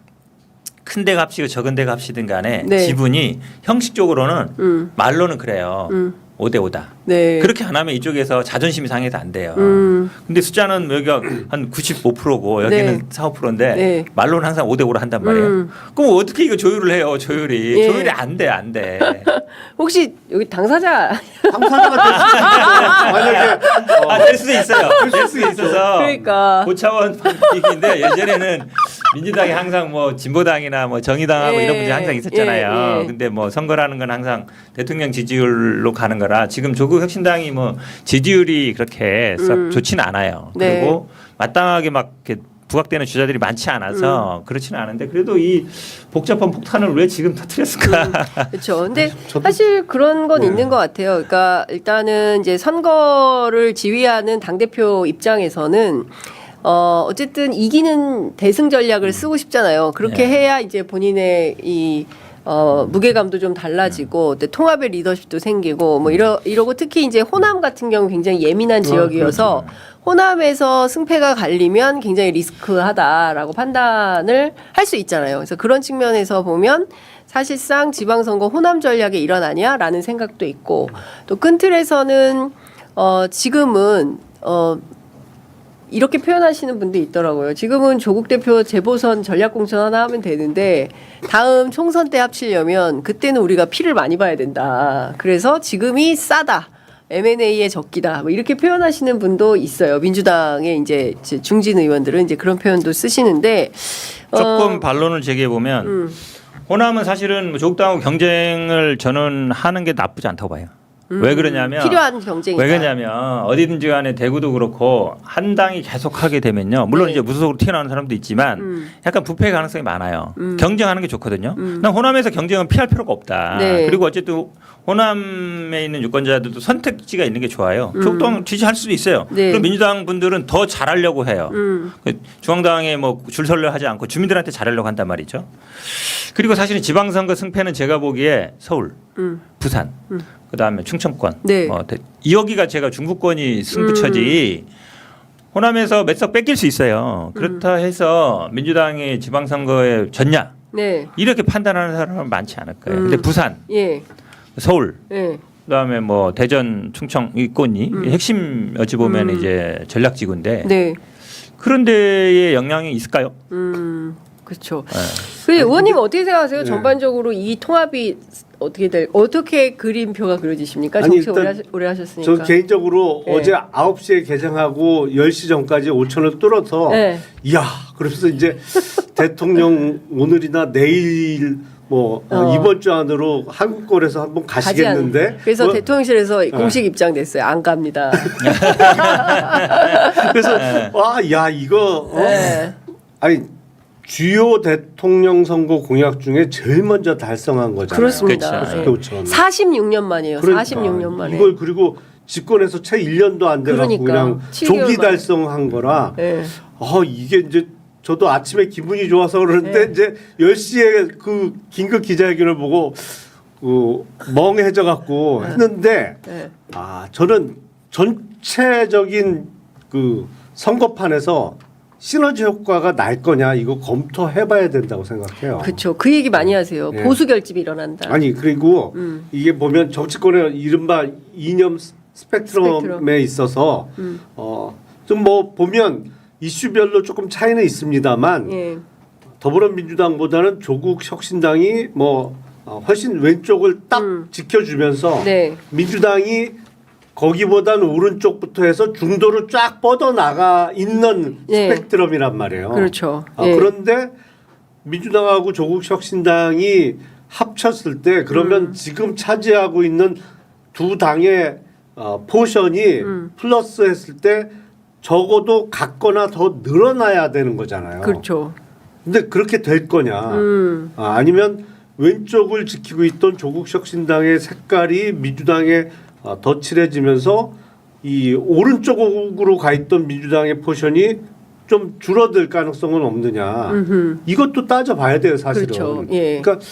큰 데가 합치고 적은 데가 합치든 간에 네. 지분이 형식적으로는 말로는 그래요. 5대 5다. 네. 그렇게 안 하면 이쪽에서 자존심이 상해서 안 돼요. 근데 숫자는 여기가 한 95%고 여기는 네. 4, 5%인데 네. 말로는 항상 5대 5로 한단 말이에요. 그럼 어떻게 이거 조율을 해요? 조율이. 예. 조율이 안 돼. 안 돼. 혹시 여기 당사자 당사자가 될 수도 있는데 만약에 될 수도 있어요. 될 수도 있어서 그러니까 고차원 방식인데 예전에는 민주당이 항상 뭐 진보당이나 뭐 정의당하고 예. 이런 문제 항상 있었잖아요. 예, 예. 근데 뭐 선거라는 건 항상 대통령 지지율로 가는 거라 지금 조국 혁신당이 뭐 지지율이 그렇게 썩 좋지는 않아요. 네. 그리고 마땅하게 막 이렇게 부각되는 주자들이 많지 않아서 그렇지는 않은데 그래도 이 복잡한 폭탄을 왜 지금 터뜨렸을까? 그렇죠. 근데 사실 그런 건 있는 것 같아요. 그러니까 일단은 이제 선거를 지휘하는 당 대표 입장에서는 어쨌든 이기는 대승 전략을 쓰고 싶잖아요. 그렇게 네. 해야 이제 본인의 이 무게감도 좀 달라지고 또 통합의 리더십도 생기고 뭐 이러고 특히 이제 호남 같은 경우 굉장히 예민한 지역이어서 그렇죠. 호남에서 승패가 갈리면 굉장히 리스크하다라고 판단을 할 수 있잖아요. 그래서 그런 측면에서 보면 사실상 지방선거 호남 전략의 일환 아니야라는 생각도 있고 또 큰 틀에서는 지금은 이렇게 표현하시는 분도 있더라고요. 지금은 조국 대표 재보선 전략공천 하나 하면 되는데 다음 총선 때 합치려면 그때는 우리가 피를 많이 봐야 된다. 그래서 지금이 싸다. M&A의 적기다. 뭐 이렇게 표현하시는 분도 있어요. 민주당의 이제 중진 의원들은 이제 그런 표현도 쓰시는데 조금 반론을 제기해 보면 호남은 사실은 뭐 조국당하고 경쟁을 저는 하는 게 나쁘지 않다고 봐요. 왜 그러냐면 필요한 경쟁이다. 왜 그러냐면 어디든지 간에 대구도 그렇고 한 당이 계속 하게 되면요. 물론 네. 이제 무소속으로 튀어나오는 사람도 있지만 약간 부패 가능성이 많아요. 경쟁하는 게 좋거든요. 난 호남에서 경쟁은 피할 필요가 없다. 네. 그리고 어쨌든 호남에 있는 유권자들도 선택지가 있는 게 좋아요. 조국당 지지할 수도 있어요. 네. 그럼 민주당 분들은 더 잘하려고 해요. 중앙당에 뭐 줄 설려 하지 않고 주민들한테 잘하려고 한단 말이죠. 그리고 사실은 지방선거 승패는 제가 보기에 서울, 부산, 그다음에 충청권, 네. 여기가 제가 중부권이 승부처지. 호남에서 몇 석 뺏길 수 있어요. 그렇다 해서 민주당이 지방선거에 졌냐 네. 이렇게 판단하는 사람은 많지 않을 거예요. 근데 부산, 예. 서울, 예. 그다음에 뭐 대전, 충청 이권이 핵심 어찌 보면 이제 전략지구인데 네. 그런 데에 영향이 있을까요? 그렇죠. 네. 그 의원님 어떻게 생각하세요? 네. 전반적으로 이 통합이 어떻게 그림표가 그려지십니까? 아니, 정치 일단 오래 하셨으니까. 저 개인적으로 네. 어제 9시에 개장하고 10시 전까지 5천을 뚫어서 네. 이야 그러면서 이제 대통령 오늘이나 내일 뭐 이번 주 안으로 한국권에서 한번 가지 않은. 가시겠는데 그래서 뭐, 대통령실에서 공식 입장됐어요. 안 갑니다. 그래서 네. 야 이거 네. 아니 주요 대통령 선거 공약 중에 제일 먼저 달성한 거잖아요. 그렇습니다. 그렇죠. 예. 5천. 46년 만이에요. 그러니까 46년 만에. 이걸 그리고 집권해서 채 1년도 안 돼가지고 그러니까. 그냥 7개월 조기 만에. 달성한 거라 예. 이게 이제 저도 아침에 기분이 좋아서 그러는데 네. 이제 10시에 그 긴급 기자회견을 보고 멍해져 갖고 했는데 예. 저는 전체적인 그 선거판에서 시너지 효과가 날 거냐 이거 검토해봐야 된다고 생각해요. 그렇죠. 그 얘기 많이 하세요. 예. 보수 결집이 일어난다. 아니 그리고 이게 보면 정치권의 이른바 이념 스펙트럼에 스펙트럼. 있어서 좀 뭐 보면 이슈별로 조금 차이는 있습니다만 예. 더불어민주당보다는 조국 혁신당이 뭐 훨씬 왼쪽을 딱 지켜주면서 네. 민주당이 거기보다는 오른쪽부터 해서 중도로 쫙 뻗어나가 있는 네. 스펙트럼이란 말이에요. 그렇죠. 예. 그런데 민주당하고 조국 혁신당이 합쳤을 때 그러면 지금 차지하고 있는 두 당의 포션이 플러스 했을 때 적어도 같거나 더 늘어나야 되는 거잖아요. 그렇죠. 근데 그렇게 될 거냐? 아니면 왼쪽을 지키고 있던 조국 혁신당의 색깔이 민주당에 더 칠해지면서 이 오른쪽으로 가 있던 민주당의 포션이 좀 줄어들 가능성은 없느냐? 이것도 따져봐야 돼요, 사실은. 그렇죠. 예. 그러니까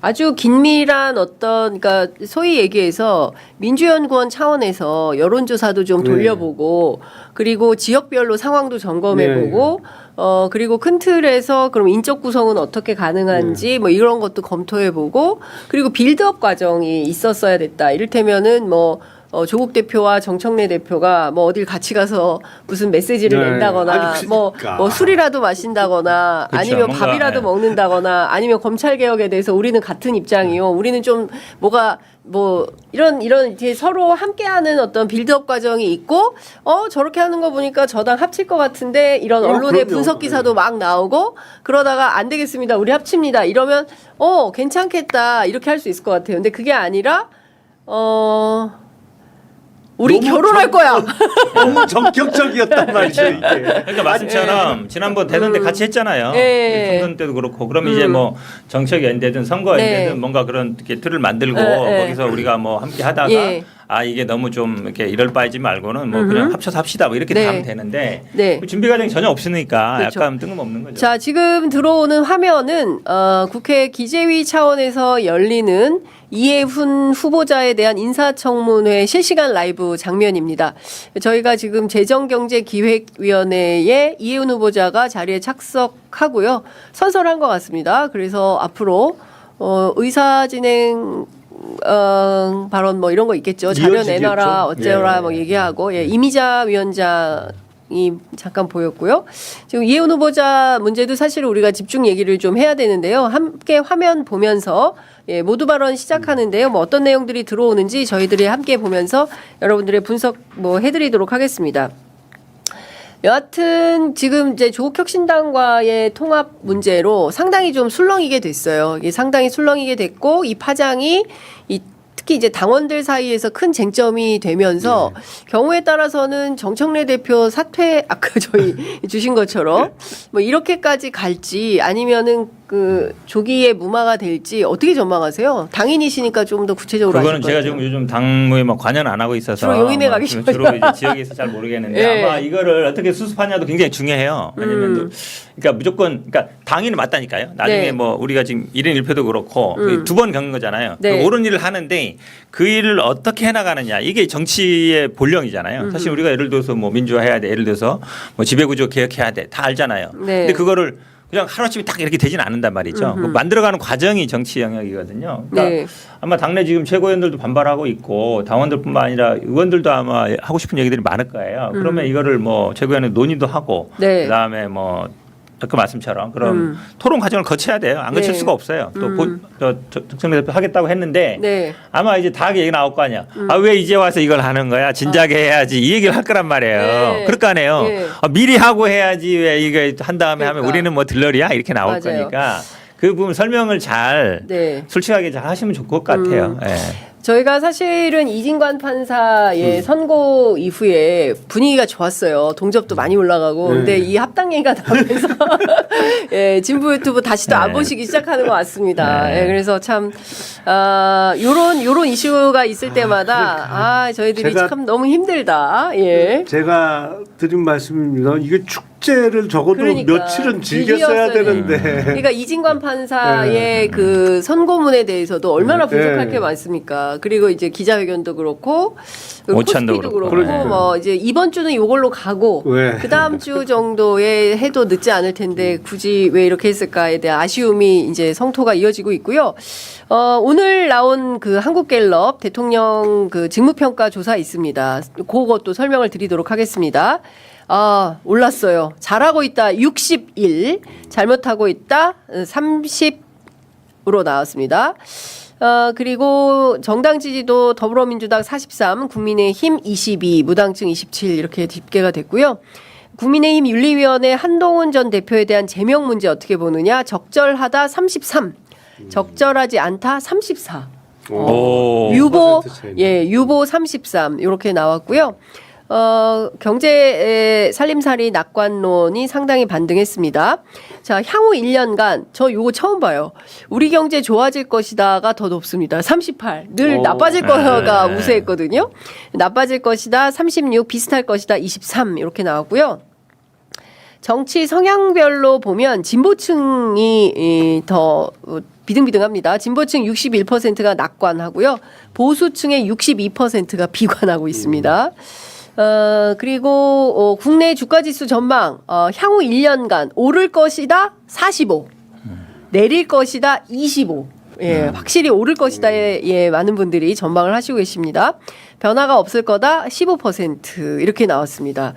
아주 긴밀한 그러니까 소위 얘기해서 민주연구원 차원에서 여론조사도 좀 네. 돌려보고 그리고 지역별로 상황도 점검해보고 그리고 큰 틀에서 그럼 인적 구성은 어떻게 가능한지 뭐 이런 것도 검토해보고 그리고 빌드업 과정이 있었어야 됐다. 이를테면은 뭐 조국 대표와 정청래 대표가 뭐 어딜 같이 가서 무슨 메시지를 네. 낸다거나 아니, 뭐 그러니까. 술이라도 마신다거나 그렇죠. 아니면 뭔가, 밥이라도 네. 먹는다거나 아니면 검찰 개혁에 대해서 우리는 같은 입장이요. 우리는 좀 뭐가 뭐 이런 이제 서로 함께하는 어떤 빌드업 과정이 있고 저렇게 하는 거 보니까 저당 합칠 것 같은데 이런 언론의 그럼요. 분석 기사도 막 나오고 그러다가 안 되겠습니다. 우리 합칩니다. 이러면 괜찮겠다. 이렇게 할 수 있을 것 같아요. 근데 그게 아니라 우리 너무 결혼할 거야. 너무 전격적이었단 말이죠, 이게. 그러니까 말씀처럼 지난번 대선 때 같이 했잖아요. 예. 총선 때도 그렇고 그럼 이제 뭐 정책 연대든 선거 네. 연대든 뭔가 그런 이렇게 틀을 만들고 예. 거기서 우리가 뭐 함께 하다가 예. 아 이게 너무 좀 이렇게 이럴 바이지 말고는 뭐 그냥 합쳐서 합시다 뭐 이렇게 네. 하면 되는데 네. 그 준비 과정이 전혀 없으니까 그렇죠. 약간 뜬금없는 거죠. 자, 지금 들어오는 화면은 국회 기재위 차원에서 열리는 이해훈 후보자에 대한 인사청문회 실시간 라이브 장면입니다. 저희가 지금 재정경제기획위원회에 이해훈 후보자가 자리에 착석하고요. 선설한 것 같습니다. 그래서 앞으로 의사진행 발언 뭐 이런 거 있겠죠. 자료 이어지겠죠. 내놔라 어째라 예. 뭐 얘기하고 이미자 위원장 이 잠깐 보였고요. 지금 이해훈 후보자 문제도 사실 우리가 집중 얘기를 좀 해야 되는데요. 함께 화면 보면서 모두 발언 시작하는데요. 뭐 어떤 내용들이 들어오는지 저희들이 함께 보면서 여러분들의 분석 뭐 해드리도록 하겠습니다. 여하튼 지금 이제 조국 혁신당과의 통합 문제로 상당히 좀 술렁이게 됐어요. 이게 상당히 술렁이게 됐고 이 파장이 특히 이제 당원들 사이에서 큰 쟁점이 되면서 경우에 따라서는 정청래 대표 사퇴 아까 저희 주신 것처럼 뭐 이렇게까지 갈지 아니면은 그 조기에 무마가 될지 어떻게 전망하세요? 당인이시니까 좀 더 구체적으로 그거는 아실 것 제가 같아요. 지금 요즘 당무에 뭐 관여는 안 하고 있어서 주로 용인에 가 주로 계시죠. 이제 지역에서 잘 모르겠는데 예. 아마 이거를 어떻게 수습하냐도 굉장히 중요해요. 왜냐면 그러니까 무조건 그러니까 당인은 맞다니까요. 나중에 네. 뭐 우리가 지금 1인 1표도 그렇고 두 번 겪는 거잖아요. 네. 옳은 일을 하는데 그 일을 어떻게 해나가느냐 이게 정치의 본령이잖아요. 사실 우리가 예를 들어서 뭐 민주화해야 돼, 예를 들어서 뭐 지배구조 개혁해야 돼, 다 알잖아요. 네. 근데 그거를 그냥 하루아침에 딱 이렇게 되지는 않는단 말이죠. 그 만들어가는 과정이 정치 영역이거든요. 그러니까 네. 아마 당내 지금 최고위원들도 반발하고 있고 당원들뿐만 아니라 의원들도 아마 하고 싶은 얘기들이 많을 거예요. 그러면 이거를 뭐 최고위원회 논의도 하고 네. 그다음에 뭐 아까 말씀처럼 그럼 토론 과정을 거쳐야 돼요. 안 거칠 네. 수가 없어요. 또 정청래 대표 하겠다고 했는데 네. 아마 이제 다 얘기 나올 거 아니야. 아, 왜 이제 와서 이걸 하는 거야? 진작에 해야지. 이 얘기를 할 거란 말이에요. 네. 그럴 거 아니에요. 네. 아, 미리 하고 해야지 왜 이거 한 다음에 그러니까. 하면 우리는 뭐 들러리야? 이렇게 나올 맞아요. 거니까 그 부분 설명을 잘 네. 솔직하게 잘 하시면 좋을 것 같아요. 예. 저희가 사실은 이진관 판사의 선고 이후에 분위기가 좋았어요. 동접도 많이 올라가고. 근데 이 합당 얘기가 나오면서 진보 유튜브 다시 또 안 보시기 시작하는 것 같습니다. 그래서 참 요런 이슈가 있을 때마다 저희들이 제가 참 너무 힘들다. 예. 제가 드린 말씀입니다. 이게 축제를 적어도 그러니까, 며칠은 즐겼어야 즐겼어야 되는데. 그러니까 이진관 판사의 그 선고문에 대해서도 얼마나 분석할 네. 게 많습니까? 그리고 이제 기자회견도 그렇고 오찬도 코스피도 그렇고. 그렇고 그러니까요. 뭐 이제 이번 주는 이걸로 가고 네. 그 다음 주 정도에 해도 늦지 않을 텐데 굳이 왜 이렇게 했을까에 대한 아쉬움이 이제 성토가 이어지고 있고요. 오늘 나온 그 한국갤럽 대통령 그 직무평가 조사 있습니다. 그것도 설명을 드리도록 하겠습니다. 올랐어요. 잘하고 있다 61, 잘못하고 있다 30으로 나왔습니다. 그리고 정당 지지도 더불어민주당 43, 국민의힘 22, 무당층 27 이렇게 집계가 됐고요. 국민의힘 윤리위원회 한동훈 전 대표에 대한 제명 문제 어떻게 보느냐? 적절하다 33, 적절하지 않다 34. 오. 유보 5% 차이네. 유보 33 이렇게 나왔고요. 경제 살림살이 낙관론이 상당히 반등했습니다. 자, 향후 1년간 저 요거 처음 봐요. 우리 경제 좋아질 것이다가 더 높습니다. 38. 늘 오. 나빠질 거가 네. 우세했거든요. 나빠질 것이다 36, 비슷할 것이다 23 이렇게 나왔고요. 정치 성향별로 보면 진보층이 더 비등비등합니다. 진보층 61%가 낙관하고요. 보수층의 62%가 비관하고 있습니다. 그리고 국내 주가지수 전망 향후 1년간 오를 것이다 45, 내릴 것이다 25. 확실히 오를 것이다에 많은 분들이 전망을 하시고 계십니다. 변화가 없을 거다 15% 이렇게 나왔습니다.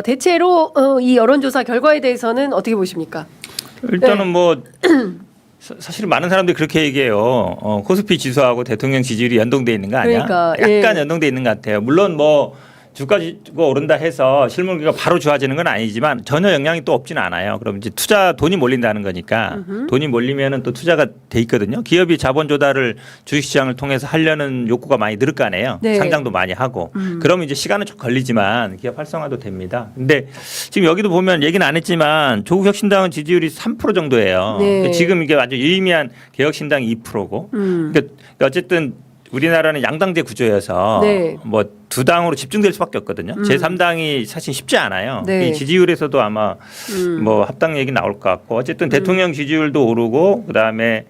대체로 이 여론조사 결과에 대해서는 어떻게 보십니까? 일단은 뭐 사실 많은 사람들이 그렇게 얘기해요. 코스피 지수하고 대통령 지지율이 연동돼 있는 거 아니야? 그러니까, 약간 연동돼 있는 것 같아요. 물론 뭐 주가가 오른다 해서 실물가 바로 좋아지는 건 아니지만 전혀 영향이 또 없지는 않아요. 그럼 이제 돈이 몰린다는 거니까 돈이 몰리면은 또 투자가 돼 있거든요. 기업이 자본 조달을 주식시장을 통해서 하려는 욕구가 많이 늘을 거 아니에요. 네. 상장도 많이 하고. 그러면 이제 시간은 좀 걸리지만 기업 활성화도 됩니다. 근데 지금 여기도 보면 얘기는 안 했지만 조국 혁신당은 지지율이 3% 정도예요. 네. 지금 이게 아주 유의미한 개혁신당이 2%고. 그러니까 어쨌든 우리나라는 양당제 구조여서 네. 뭐 두 당으로 집중될 수밖에 없거든요. 제3당이 사실 쉽지 않아요. 네. 이 지지율에서도 아마 뭐 합당 얘기 나올 것 같고 어쨌든 대통령 지지율도 오르고 그다음에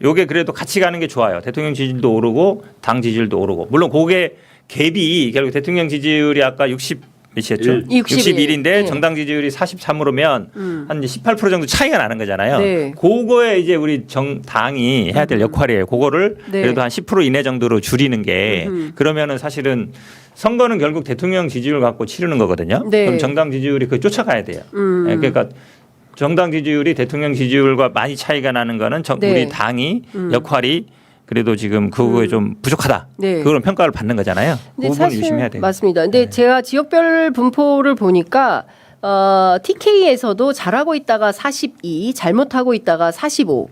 요게 그래도 같이 가는 게 좋아요. 대통령 지지율도 오르고 당 지지율도 오르고 물론 그게 갭이 결국 대통령 지지율이 아까 60 몇이었죠? 61인데 네. 정당 지지율이 43으로면 한 18% 정도 차이가 나는 거잖아요. 네. 그거에 이제 우리 당이 해야 될 역할이에요. 그거를 네. 그래도 한 10% 이내 정도로 줄이는 게 그러면은 사실은 선거는 결국 대통령 지지율 갖고 치르는 거거든요. 네. 그럼 정당 지지율이 그 쫓아가야 돼요. 예, 그러니까 정당 지지율이 대통령 지지율과 많이 차이가 나는 거는 네. 우리 당이 역할이 그래도 지금 그거에 좀 부족하다. 네. 그거는 평가를 받는 거잖아요. 그 근데 부분을 유심해야 돼요. 맞습니다. 근데 제가 지역별 분포를 보니까 TK에서도 잘하고 있다가 42, 잘못하고 있다가 45.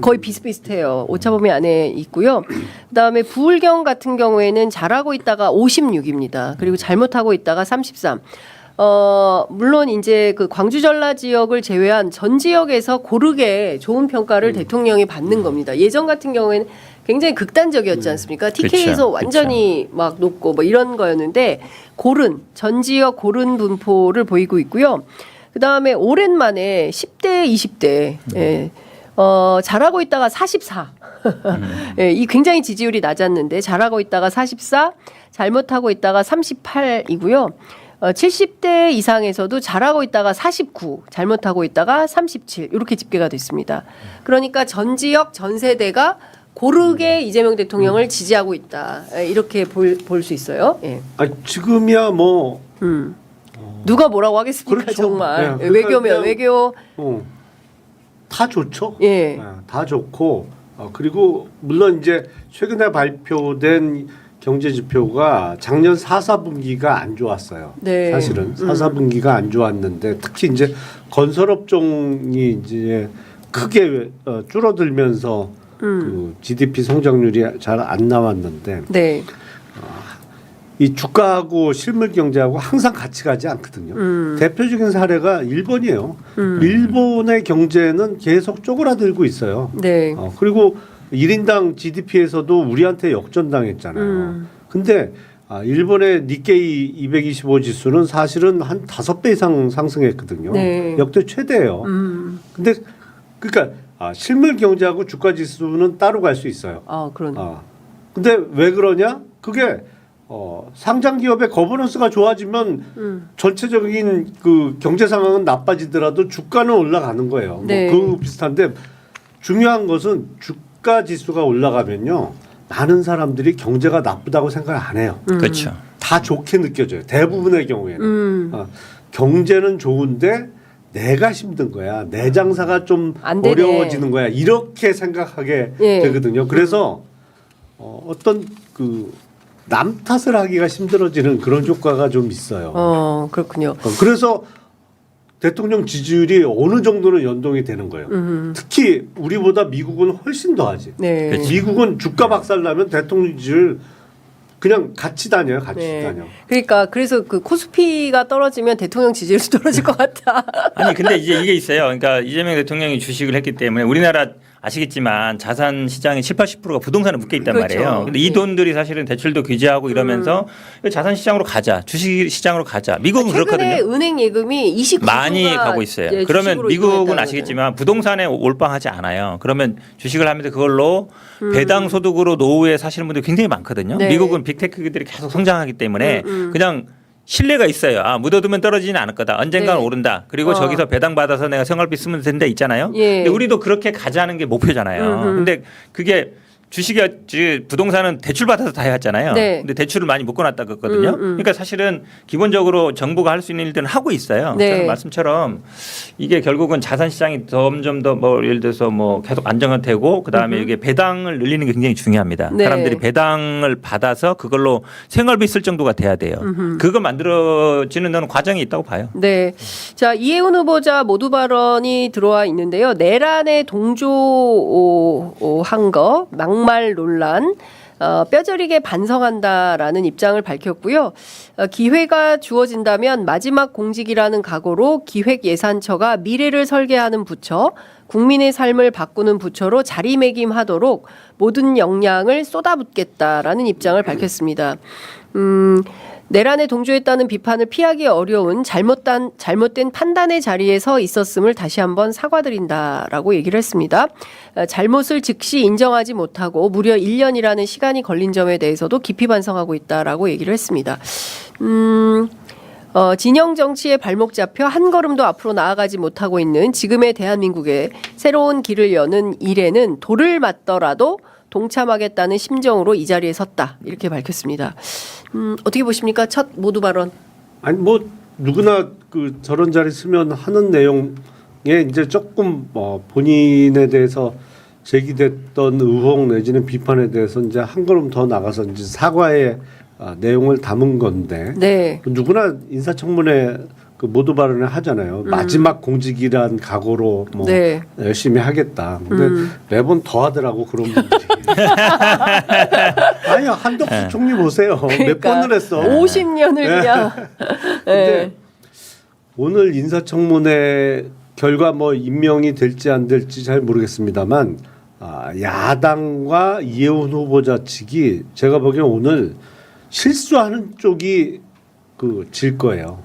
거의 비슷비슷해요. 오차범위 안에 있고요. 그다음에 부울경 같은 경우에는 잘하고 있다가 56입니다. 그리고 잘못하고 있다가 33. 물론 이제 그 광주 전라 지역을 제외한 전 지역에서 고르게 좋은 평가를 대통령이 받는 겁니다. 예전 같은 경우에는 굉장히 극단적이었지 않습니까? TK에서 그쵸, 완전히 막 높고 뭐 이런 거였는데 전 지역 고른 분포를 보이고 있고요. 그다음에 오랜만에 10대, 20대 예. 잘하고 있다가 44. 예, 이 굉장히 지지율이 낮았는데 잘하고 있다가 44, 잘못하고 있다가 38이고요. 70대 이상에서도 잘하고 있다가 49, 잘못하고 있다가 37 이렇게 집계가 됐습니다. 그러니까 전 지역 전 세대가 고르게 이재명 대통령을 지지하고 있다. 이렇게 볼 수 있어요. 예. 지금이야 뭐 누가 뭐라고 하겠습니까? 그렇죠. 정말 네, 외교면 그냥 외교. 다 좋죠. 예. 다 좋고 그리고 물론 이제 최근에 발표된 경제 지표가 작년 4분기가 안 좋았어요. 네. 사실은 4분기가 안 좋았는데 특히 이제 건설업종이 이제 크게 줄어들면서 그 GDP 성장률이 잘 안 나왔는데 네. 이 주가하고 실물 경제하고 항상 같이 가지 않거든요. 대표적인 사례가 일본이에요. 일본의 경제는 계속 쪼그라들고 있어요. 네. 그리고 1인당 GDP에서도 우리한테 역전당했잖아요. 근데 일본의 니케이 225 지수는 사실은 한 5배 이상 상승했거든요. 네. 역대 최대예요. 근데 그러니까 실물 경제하고 주가 지수는 따로 갈 수 있어요. 그러네. 근데 왜 그러냐? 그게 상장 기업의 거버넌스가 좋아지면 전체적인 그 경제 상황은 나빠지더라도 주가는 올라가는 거예요. 네. 뭐 그 비슷한데 중요한 것은 주가 지수가 올라가면요. 많은 사람들이 경제가 나쁘다고 생각을 안 해요. 그렇죠. 다 좋게 느껴져요. 대부분의 경우에는. 경제는 좋은데 내가 힘든 거야. 내 장사가 좀 안 되네. 어려워지는 거야. 이렇게 생각하게 예. 되거든요. 그래서 어떤 그 남 탓을 하기가 힘들어지는 그런 효과가 좀 있어요. 그렇군요. 그래서 대통령 지지율이 어느 정도는 연동이 되는 거예요. 특히 우리보다 미국은 훨씬 더하지. 네. 그치. 미국은 주가 박살나면 대통령 지지율 그냥 같이 다녀요. 같이 네. 다녀. 그러니까 그래서 그 코스피가 떨어지면 대통령 지지율도 떨어질 것 같다. 아니 근데 이제 이게 있어요. 그러니까 이재명 대통령이 주식을 했기 때문에 우리나라 아시겠지만 자산 시장의 70~80%가 부동산에 묶여 있단 그렇죠. 말이에요. 근데 이 돈들이 사실은 대출도 규제하고 이러면서 자산 시장으로 가자. 주식 시장으로 가자. 미국은 최근에 그렇거든요. 은행 예금이 29%가 많이 가고 있어요. 그러면 미국은 아시겠지만 부동산에 올빵하지 않아요. 그러면 주식을 하면서 그걸로 배당 소득으로 노후에 사시는 분들이 굉장히 많거든요. 네. 미국은 빅테크들이 계속 성장하기 때문에 그냥 신뢰가 있어요. 묻어두면 떨어지지는 않을 거다. 언젠가는 네. 오른다. 그리고 저기서 배당 받아서 내가 생활비 쓰면 된다 있잖아요. 예. 근데 우리도 그렇게 가자는 게 목표잖아요. 근데 그게 주식이 부동산은 대출 받아서 다 해왔잖아요. 네. 근데 대출을 많이 묶어놨다 그랬거든요. 그러니까 사실은 기본적으로 정부가 할 수 있는 일들은 하고 있어요. 네. 저는 말씀처럼 이게 결국은 자산 시장이 점점 더 뭐 예를 들어서 뭐 계속 안정화되고 그다음에 이게 배당을 늘리는 게 굉장히 중요합니다. 네. 사람들이 배당을 받아서 그걸로 생활비 쓸 정도가 돼야 돼요. 그거 만들어지는 데는 과정이 있다고 봐요. 네. 자, 이해훈 후보자 모두 발언이 들어와 있는데요. 내란에 동조한 거, 막말 논란, 뼈저리게 반성한다라는 입장을 밝혔고요. 기회가 주어진다면 마지막 공직이라는 각오로 기획예산처가 미래를 설계하는 부처, 국민의 삶을 바꾸는 부처로 자리매김하도록 모든 역량을 쏟아붓겠다라는 입장을 밝혔습니다. 내란에 동조했다는 비판을 피하기 어려운 잘못된 판단의 자리에 서 있었음을 다시 한번 사과드린다라고 얘기를 했습니다. 잘못을 즉시 인정하지 못하고 무려 1년이라는 시간이 걸린 점에 대해서도 깊이 반성하고 있다라고 얘기를 했습니다. 진영 정치에 발목 잡혀 한 걸음도 앞으로 나아가지 못하고 있는 지금의 대한민국에 새로운 길을 여는 일에는 돌을 맞더라도 동참하겠다는 심정으로 이 자리에 섰다. 이렇게 밝혔습니다. 어떻게 보십니까? 첫 모두 발언. 아니 뭐 누구나 그 저런 자리 쓰면 하는 내용에 이제 조금 본인에 대해서 제기됐던 의혹 내지는 비판에 대해서 이제 한 걸음 더 나가서 이제 사과의 내용을 담은 건데 네. 누구나 인사청문회 그 모두 발언을 하잖아요. 마지막 공직이란 각오로 뭐 네. 열심히 하겠다. 근데 매번 더 하더라고 그런 분들이. 아니요 한덕수 총리 보세요. 몇 번을 했어. 50년을 그냥. 근데 오늘 인사청문회 결과 뭐 임명이 될지 안 될지 잘 모르겠습니다만 야당과 이해훈 후보자 측이 제가 보기엔 오늘 실수하는 쪽이 질 거예요.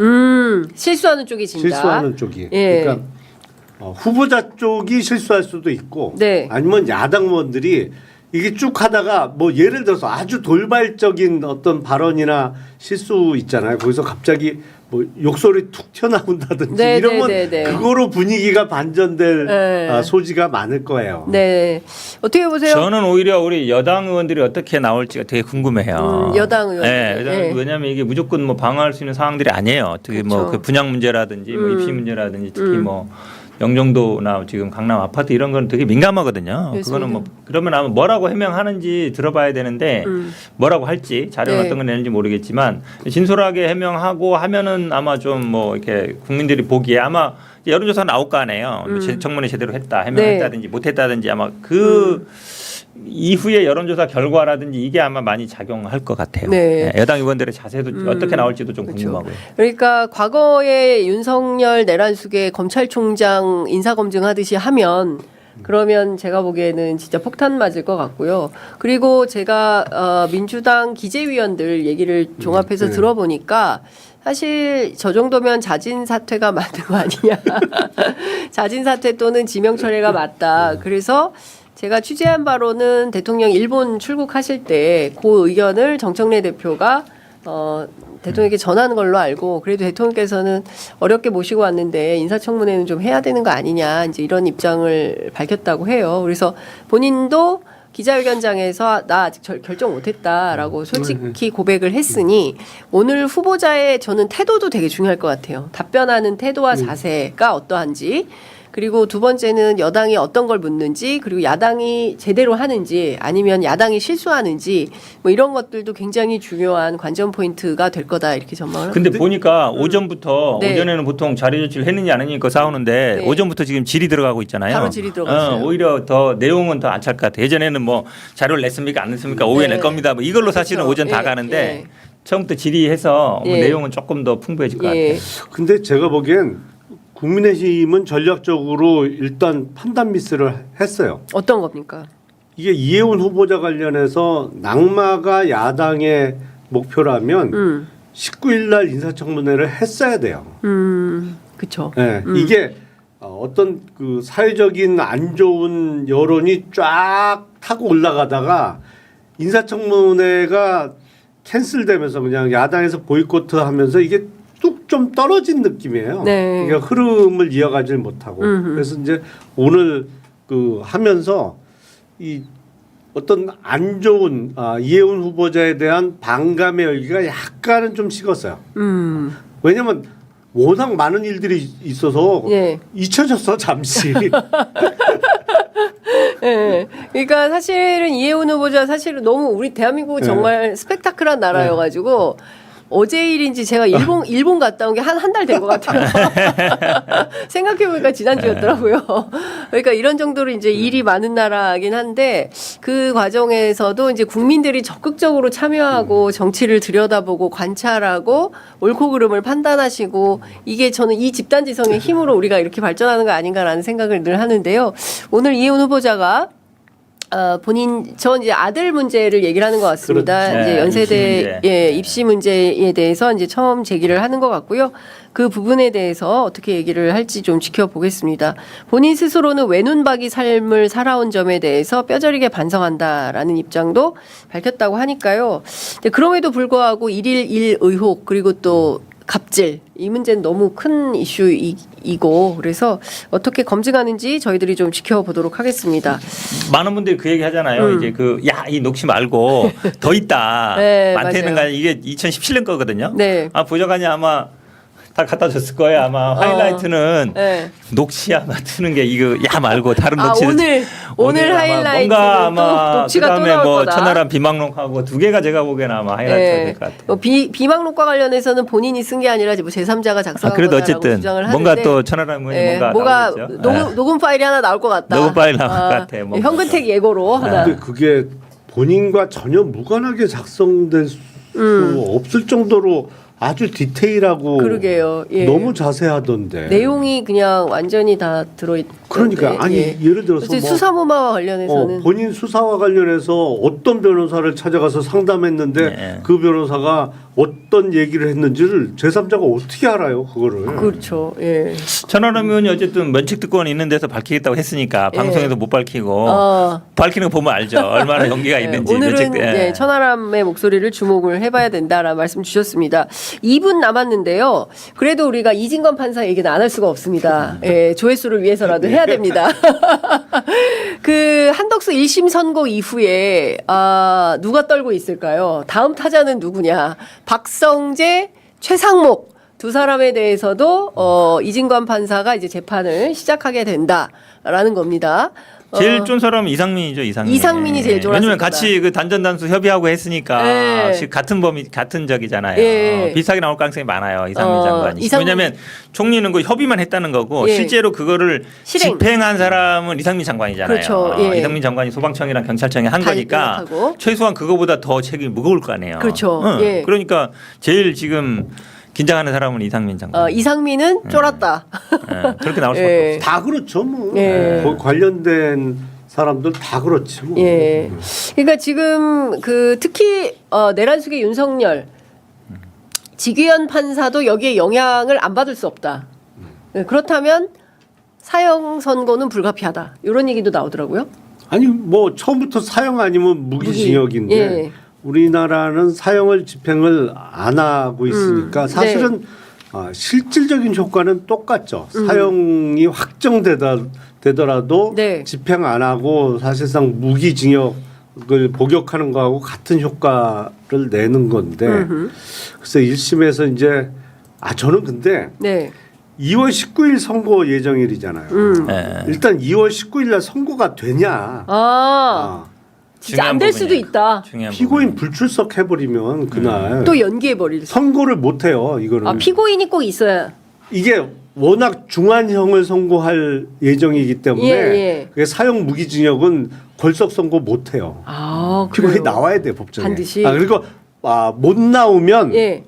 실수하는 쪽이 진다. 실수하는 쪽이. 예. 그러니까 후보자 쪽이 실수할 수도 있고 네. 아니면 야당 의원들이 이게 쭉 하다가 뭐 예를 들어서 아주 돌발적인 어떤 발언이나 실수 있잖아요. 거기서 갑자기 뭐 욕설이 툭 튀어나온다든지 네, 이러면 네, 네, 네. 그거로 분위기가 반전될 네. 소지가 많을 거예요. 네. 어떻게 보세요? 저는 오히려 우리 여당 의원들이 어떻게 나올지가 되게 궁금해요. 여당 의원. 네, 네. 왜냐하면 이게 무조건 뭐 방어할 수 있는 상황들이 아니에요. 특히 뭐 그렇죠. 그 분양 문제라든지 뭐 입시 문제라든지 특히 뭐 영종도나 지금 강남 아파트 이런 건 되게 민감하거든요. 그거는 뭐 그러면 아마 뭐라고 해명하는지 들어봐야 되는데 뭐라고 할지 자료 네. 어떤 걸 내는지 모르겠지만 진솔하게 해명하고 하면은 아마 좀 뭐 이렇게 국민들이 보기에 아마 여론조사 나올 거 아니에요. 청문회 제대로 했다 해명했다든지 못했다든지 아마 그 이후에 여론조사 결과라든지 이게 아마 많이 작용할 것 같아요. 네. 여당 의원들의 자세도 어떻게 나올지도 좀 그렇죠. 궁금하고요. 그러니까 과거에 윤석열 내란숙의 검찰총장 인사검증하듯이 하면 그러면 제가 보기에는 진짜 폭탄 맞을 것 같고요. 그리고 제가 민주당 기재위원들 얘기를 종합해서 네. 들어보니까 사실 저 정도면 자진 사퇴가 맞는 거 아니냐. 자진 사퇴 또는 지명 철회가 맞다. 그래서 제가 취재한 바로는 대통령 일본 출국하실 때 그 의견을 정청래 대표가 대통령에게 전하는 걸로 알고 그래도 대통령께서는 어렵게 모시고 왔는데 인사청문회는 좀 해야 되는 거 아니냐 이제 이런 입장을 밝혔다고 해요. 그래서 본인도 기자회견장에서 나 아직 결정 못했다라고 솔직히 고백을 했으니 오늘 후보자의 저는 태도도 되게 중요할 것 같아요. 답변하는 태도와 자세가 어떠한지 그리고 두 번째는 여당이 어떤 걸 묻는지 그리고 야당이 제대로 하는지 아니면 야당이 실수하는지 뭐 이런 것들도 굉장히 중요한 관전 포인트가 될 거다 이렇게 전망을 합니다. 근데 보니까 오전부터 네. 오전에는 보통 자료 조치를 했느냐 안 했느냐 싸우는데 네. 오전부터 지금 질의 들어가고 있잖아요. 바로 질의 들어갔어요. 오히려 더 내용은 더 안 찰 것 같아요. 예전에는 뭐 자료를 냈습니까 안 냈습니까 오후에 네. 낼 겁니다. 뭐 이걸로 사실은 그렇죠. 오전 다 예, 가는데 예. 처음부터 질의해서 뭐 예. 내용은 조금 더 풍부해질 것 예. 같아요. 근데 제가 보기엔 국민의힘은 전략적으로 일단 판단 미스를 했어요. 어떤 겁니까? 이게 이해훈 후보자 관련해서 낙마가 야당의 목표라면 19일 날 인사청문회를 했어야 돼요. 그렇죠. 네, 이게 어떤 그 사회적인 안 좋은 여론이 쫙 타고 올라가다가 인사청문회가 캔슬되면서 그냥 야당에서 보이콧하면서 이게 뚝 좀 떨어진 느낌이에요. 네. 그러니까 흐름을 이어가질 못하고 그래서 이제 오늘 그 하면서 이 어떤 안 좋은 이해훈 후보자에 대한 반감의 열기가 약간은 좀 식었어요. 왜냐면 워낙 많은 일들이 있어서 예. 잊혀졌어 잠시. 예. 그러니까 사실은 이해훈 후보자 사실은 너무 우리 대한민국은 네. 정말 스펙타클한 나라여가지고 어제 일인지 제가 일본 갔다 온 게 한 달 된 것 같아요. 생각해보니까 지난주였더라고요. 그러니까 이런 정도로 이제 일이 많은 나라긴 한데 그 과정에서도 이제 국민들이 적극적으로 참여하고 정치를 들여다보고 관찰하고 옳고 그름을 판단하시고 이게 저는 이 집단지성의 힘으로 우리가 이렇게 발전하는 거 아닌가라는 생각을 늘 하는데요. 오늘 이혜훈 후보자가 전 이제 아들 문제를 얘기를 하는 것 같습니다. 그렇죠. 이제 네, 연세대 입시 문제에 대해서 이제 처음 제기를 하는 것 같고요. 그 부분에 대해서 어떻게 얘기를 할지 좀 지켜보겠습니다. 본인 스스로는 외눈박이 삶을 살아온 점에 대해서 뼈저리게 반성한다라는 입장도 밝혔다고 하니까요. 근데 그럼에도 불구하고 1일 1 의혹 그리고 또 갑질 이 문제는 너무 큰 이슈이고 그래서 어떻게 검증하는지 저희들이 좀 지켜보도록 하겠습니다. 많은 분들이 그 얘기 하잖아요. 이제 이 녹취 말고 더 있다. 네, 많다는 맞아요. 거 이게 2017년 거거든요. 네. 보좌관이 아마 다 갖다 줬을 거예요. 아마 하이라이트는 네. 녹취 아마 트는 게 이거 말고 다른 녹취. 오늘 하이라이트는 뭔가 또 아마 녹취가 또 그다음에 나올 뭐 거다. 천하람 비망록하고 두 개가 제가 보기에는 아마 하이라이트가 될 것 같아요. 비망록과 관련해서는 본인이 쓴 게 아니라 뭐 제3자가 작성한 그래도 거다라고 어쨌든 주장을 뭔가 하는데 또 천하람 의원이 뭔가 나오겠죠. 녹음 파일이 하나 나올 것 같다. 녹음 파일 나올 것 같아요. 뭔가. 현근택 예고로 하나. 근데 그게 본인과 전혀 무관하게 작성될 수 없을 정도로 아주 디테일하고 그러게요. 예. 너무 자세하던데. 내용이 그냥 완전히 다 들어있. 그러니까 아니 예를 들어서 뭐 수사무마와 관련해서는 본인 수사와 관련해서 어떤 변호사를 찾아가서 상담했는데 네. 그 변호사가 어떤 얘기를 했는지를 제3자가 어떻게 알아요 그거를. 그렇죠. 예. 천하람 의원이 어쨌든 면책특권 있는 데서 밝히겠다고 했으니까 예. 방송에서 못 밝히고 어. 밝히는 거 보면 알죠. 얼마나 용기가 있는지. 오늘은 면책- 천하람의 목소리를 주목을 해봐야 된다라는 말씀 주셨습니다. 2분 남았는데요. 그래도 우리가 이진건 판사 얘기는 안 할 수가 없습니다. 예, 조회수를 위해서라도 해야 됩니다. 그 한덕수 1심 선고 이후에 누가 떨고 있을까요? 다음 타자는 누구냐? 박성재, 최상목 두 사람에 대해서도 이진건 판사가 이제 재판을 시작하게 된다라는 겁니다. 제일 쫀 사람은 이상민이죠. 이상민이 제일 쫄았을 왜냐면 거다. 같이 그 단전 단수 협의하고 했으니까 네. 지금 같은 적이잖아요. 예. 비슷하게 나올 가능성이 많아요. 이상민 장관이. 이상민- 왜냐하면 총리는 그 협의만 했다는 거고 예. 실제로 그거를 실행. 집행한 사람은 이상민 장관이잖아요. 그렇죠. 예. 이상민 장관이 소방청이랑 경찰청에 한 다 거니까 연락하고. 최소한 그거보다 더 책임이 무거울 거 아니에요. 그렇죠. 응. 예. 그러니까 제일 지금 긴장하는 사람은 이상민 장관. 이상민은 쫄았다. 예. 그렇게 나올 수밖에 예. 없어요. 다 그렇죠 뭐. 예. 거 관련된 사람들 다 그렇지 뭐. 예. 그러니까 지금 그 특히 내란숙의 윤석열 지규현 판사도 여기에 영향을 안 받을 수 없다. 네, 그렇다면 사형 선고는 불가피하다. 이런 얘기도 나오더라고요. 아니 뭐 처음부터 사형 아니면 무기징역인데 예. 우리나라는 사형을 집행을 안 하고 있으니까 사실은 네. 실질적인 효과는 똑같죠. 사형이 확정되더라도 네. 집행 안 하고 사실상 무기징역을 복역하는 거하고 같은 효과를 내는 건데 그래서 1심에서 이제 저는 근데 네. 2월 19일 선고 예정일이잖아요. 예. 일단 2월 19일 날 선고가 되냐. 진짜 안 중요한 될 수도 부분이에요. 있다. 중요한 피고인 부분이에요. 불출석 해버리면 그날 또 연기해 버릴 수. 선고를 못 해요. 이거는 피고인이 꼭 있어야. 이게 워낙 중한형을 선고할 예정이기 때문에 예. 그게 사형 무기징역은 걸석 선고 못 해요. 피고인이 그래요. 나와야 돼 법정에. 반드시. 그리고 못 나오면 예.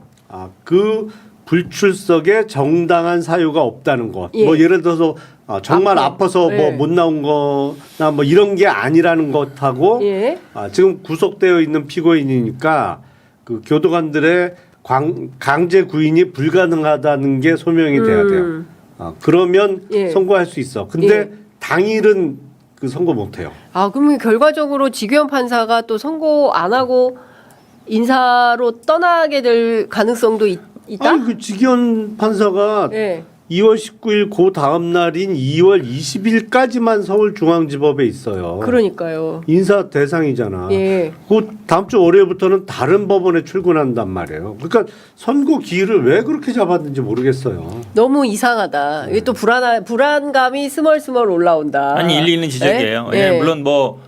그 불출석에 정당한 사유가 없다는 것. 예. 뭐 예를 들어서 정말 아파서 예. 뭐 못 나온 거나 뭐 이런 게 아니라는 것하고 예. 지금 구속되어 있는 피고인이니까 그 교도관들의 강제 구인이 불가능하다는 게 소명이 돼야 돼요. 그러면 예. 선고할 수 있어. 근데 예. 당일은 그 선고 못 해요. 그럼 결과적으로 지규현 판사가 또 선고 안 하고 인사로 떠나게 될 가능성도 있다? 아니 그 지기현 판사가 예. 2월 19일 그 다음 날인 2월 20일까지만 서울중앙지법에 있어요. 그러니까요. 인사 대상이잖아. 예. 그 다음 주 월요일부터는 다른 법원에 출근한단 말이에요. 그러니까 선고 기일을 왜 그렇게 잡았는지 모르겠어요. 너무 이상하다. 이게 또 불안감이 스멀스멀 올라온다. 아니 일리 있는 지적이에요. 예? 왜냐면 예. 물론 뭐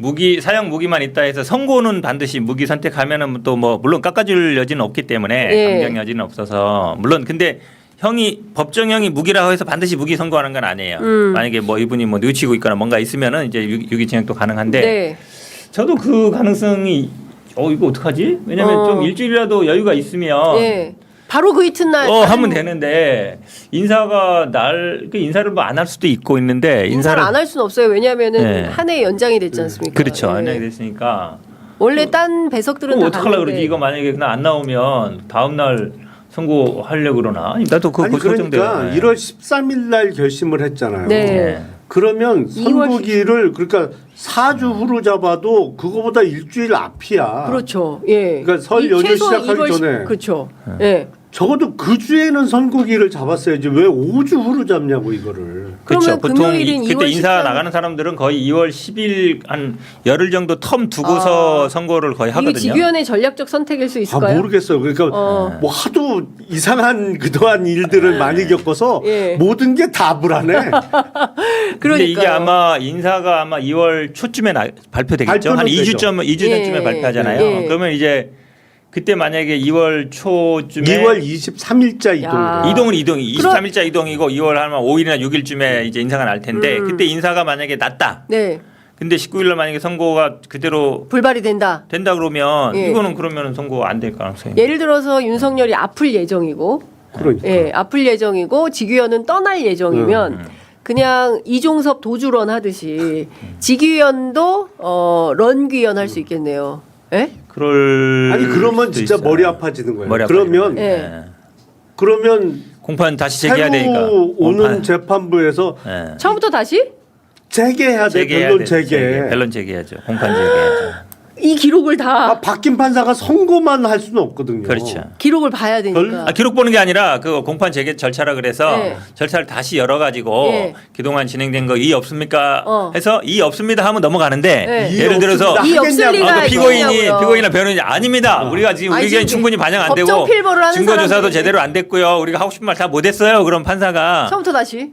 무기 사형 무기만 있다 해서 선고는 반드시 무기 선택하면은 또 뭐 물론 깎아줄 여지는 없기 때문에 예. 감경 여지는 없어서 물론 근데 형이 법정형이 무기라고 해서 반드시 무기 선고하는 건 아니에요. 만약에 뭐 이분이 뭐 뉘우치고 있거나 뭔가 있으면은 이제 유기징역도 가능한데 네. 저도 그 가능성이 이거 어떡하지? 왜냐면 좀 일주일이라도 여유가 있으면 예. 바로 그 이튿날 하면 되는데 인사가 그 인사를 뭐 안 할 수도 있고 있는데 인사를 안 할 수는 없어요. 왜냐하면은 네. 한 해 연장이 됐지 않습니까? 그렇죠. 예. 안녕이 됐으니까 원래 딴 배석들은 그럼 다 어떡하려고 가는데. 그러지? 이거 만약에 그냥 안 나오면 다음 날 선고하려고 그러나? 나도 그거 아니 그러니까 네. 1월 13일 날 결심을 했잖아요. 네. 그러면 2월 선고기를 그러니까 4주 후로 잡아도 그거보다 일주일 앞이야. 그렇죠. 예. 그러니까 설 연휴 최소 시작하기 1월 전에. 그렇죠. 예. 적어도 그 주에는 선고기를 잡았어야지 왜 5주 후로 잡냐고 이거를. 그렇죠. 그러면 보통 금요일인 그때 2월 인사 13일 나가는 사람들은 거의 2월 10일 한 열흘 정도 텀 두고서 선고를 거의 이게 하거든요. 지규현의 전략적 선택일 수 있을까요? 모르겠어요. 그러니까 뭐 하도 이상한 그동안 일들을 많이 겪어서 예. 모든 게 다 불안해. 근데 이게 그러니까요. 아마 인사가 아마 2월 초쯤에 발표되겠죠. 한 발표는 2주 예. 전쯤에 발표하잖아요. 예. 그러면 이제 그때 만약에 2월 초쯤에 2월 23일자 야. 이동이다. 이동은 23일자 이동이고 2월 한 5일이나 6일쯤에 이제 인사가 날 텐데 그때 인사가 만약에 났다. 네. 근데 19일 날 만약에 선고가 그대로 불발이 된다. 된다 그러면 예. 이거는 그러면 선고 안 될 가능성이. 예를 들어서 윤석열이 아플 예정이고 그러니까. 예, 아플 예정이고 지규현은 떠날 예정이면 그냥 이종섭 도주런 하듯이 지규현도 런귀현 할 수 있겠네요. 예? 그럴 아니 그러면 수도 진짜 있어요. 머리 아파지는 거예요. 머리 그러면 아파지는 예. 거예요. 그러면 공판 다시 재개해야 새로 되니까. 오는 공판. 재판부에서 예. 처음부터 다시 재개해야 돼. 재개해야 변론 돼. 재개. 변론 재개해야죠. 공판 재개해야죠. 이 기록을 다 바뀐 판사가 선고만 할 수는 없거든요. 그렇죠. 기록을 봐야 되니까. 기록 보는 게 아니라 그 공판 재개 절차라 그래서 네. 절차를 다시 열어 가지고 네. 그동안 진행된 거 이 없습니까? 어. 해서 이 없습니다 하면 넘어가는데 네. 이 예를 들어서 없습니다. 이 없을 하겠냐고. 리가 그 있냐고요. 피고인이나 변호인이 아닙니다. 우리가 지금 아니, 우리 의견 지금 충분히 반영 안 되고 법정 필보를 하는 증거 조사도 사람들이. 제대로 안 됐고요. 우리가 하고 싶은 말 다 못했어요. 그럼 판사가 처음부터 다시.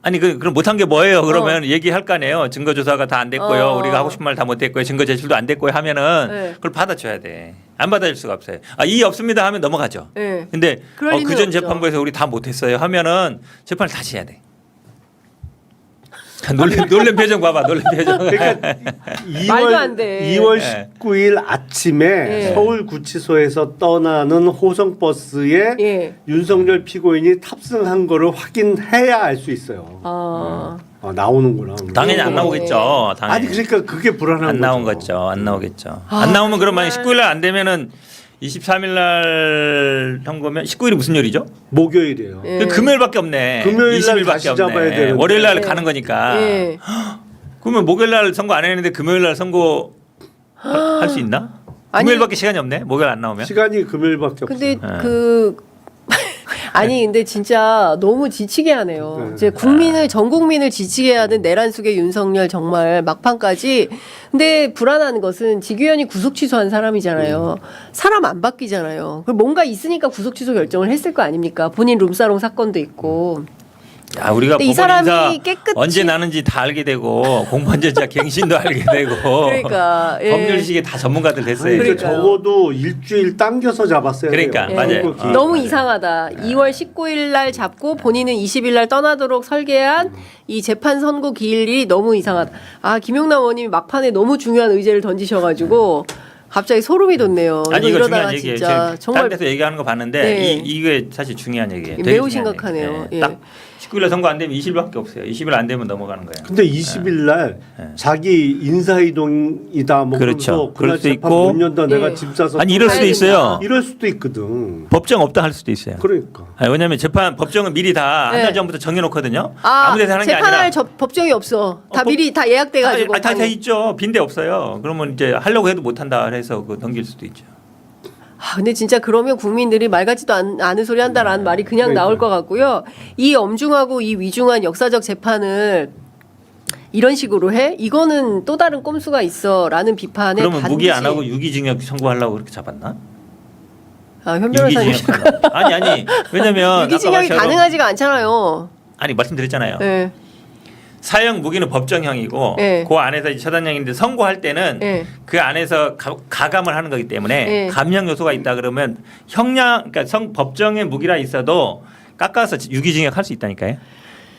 아니 그럼 못한 게 뭐예요? 그러면 얘기할 거 아니에요. 증거 조사가 다 안 됐고요. 어. 우리가 하고 싶은 말 다 못했고요. 증거 제출도 안 됐고요. 하면은 네. 그걸 받아줘야 돼. 안 받아줄 수가 없어요. 이 없습니다 하면 넘어가죠. 네. 근데 그럴 리는 그전 없죠. 재판부에서 우리 다 못했어요 하면은 재판을 다시 해야 돼. 놀란 표정 봐봐. 놀란 표정. 그러니까 말도 안 돼. 2월 네. 19일 아침에 네. 서울구치소에서 떠나는 호성버스에 예. 윤석열 피고인이 탑승한 거를 확인해야 알 수 있어요. 아. 나오는구나. 당연히 안 네. 나오겠죠. 당연히. 아니 그러니까 그게 불안한 안 나온 거죠. 거죠. 안 나오겠죠. 아, 안 나오면 그럼 만약 정말. 19일 날 안 되면은 23일 날 선고면 19일이 무슨 요일이죠? 목요일이에요. 예. 그 금요일밖에 없네. 금요일 날 20일밖에 다시 없네. 잡아야 되는데. 월요일 날 예. 가는 거니까. 예. 그러면 목요일 날 선고 안 했는데 금요일 날 선고 할 수 있나? 아니. 금요일밖에 시간이 없네. 목요일 안 나오면. 시간이 금요일밖에 근데 없어요. 그 아니 근데 진짜 너무 지치게 하네요. 네. 이제 전 국민을 지치게 하는 내란 속의 윤석열 정말 막판까지. 근데 불안한 것은 지규현이 구속 취소한 사람이잖아요. 사람 안 바뀌잖아요. 그럼 뭔가 있으니까 구속 취소 결정을 했을 거 아닙니까? 본인 룸사롱 사건도 있고. 야, 우리가 근데 이 법원 사람이 인사 깨끗이- 언제 나는지 다 알게 되고 공판제자 갱신도 알게 되고 그러니까, 예. 법률식에 다 전문가들 됐어요. 그러니까 그러니까요. 적어도 일주일 당겨서 잡았어야 그러니까, 돼요. 맞아요. 선거 기일. 너무 맞아요. 이상하다. 2월 19일 날 잡고 본인은 20일 날 떠나도록 설계한 이 재판 선고 기일이 너무 이상하다. 김용남 의원님이 막판에 너무 중요한 의제를 던지셔가지고 갑자기 소름이 돋네요. 아니 이거 이러다가 중요한 얘기예요. 진짜 제가 정말 딴 데서 얘기하는 거 봤는데 네. 이게 사실 중요한 얘기예요. 되게 매우 중요한 심각하네요. 얘기예요. 예. 딱 19일에 선고 안 되면 20일밖에 없어요. 20일 안 되면 넘어가는 거예요. 근데 20일 날 자기 인사 이동이다 뭐 그렇죠. 그러면서 그날 그럴 수도 재판 있고. 못 연다 내가 예. 짐 싸서 아니 이럴 수도 가야 있어요. 이럴 수도 있거든. 법정 없다 할 수도 있어요. 그러니까. 왜냐하면 법정은 미리 다 한 달 네. 전부터 정해놓거든요. 아무 데서 하는 게 아니라 재판할 법정이 없어. 다 미리 다 예약돼가지고. 다 있죠. 빈대 없어요. 그러면 이제 하려고 해도 못 한다 해서 그 넘길 수도 있죠. 근데 진짜 그러면 국민들이 말 같지도 않은 소리 한다라는 말이 그냥 그러니까. 나올 것 같고요. 이 엄중하고 이 위중한 역사적 재판을 이런 식으로 해? 이거는 또 다른 꼼수가 있어라는 비판에 그러면 반드시 무기 안 하고 유기징역 선고하려고 그렇게 잡았나? 현 변호사님 유기징역 아니 왜냐면 유기징역이 아까 말처럼 가능하지가 않잖아요. 아니 말씀드렸잖아요. 네. 사형 무기는 법정형이고 네. 그 안에서 이제 처단형인데 선고할 때는 네. 그 안에서 가감을 하는 거기 때문에 네. 감형 요소가 있다 그러면 형량 그러니까 법정의 무기라 있어도 깎아서 유기징역 할 수 있다니까요.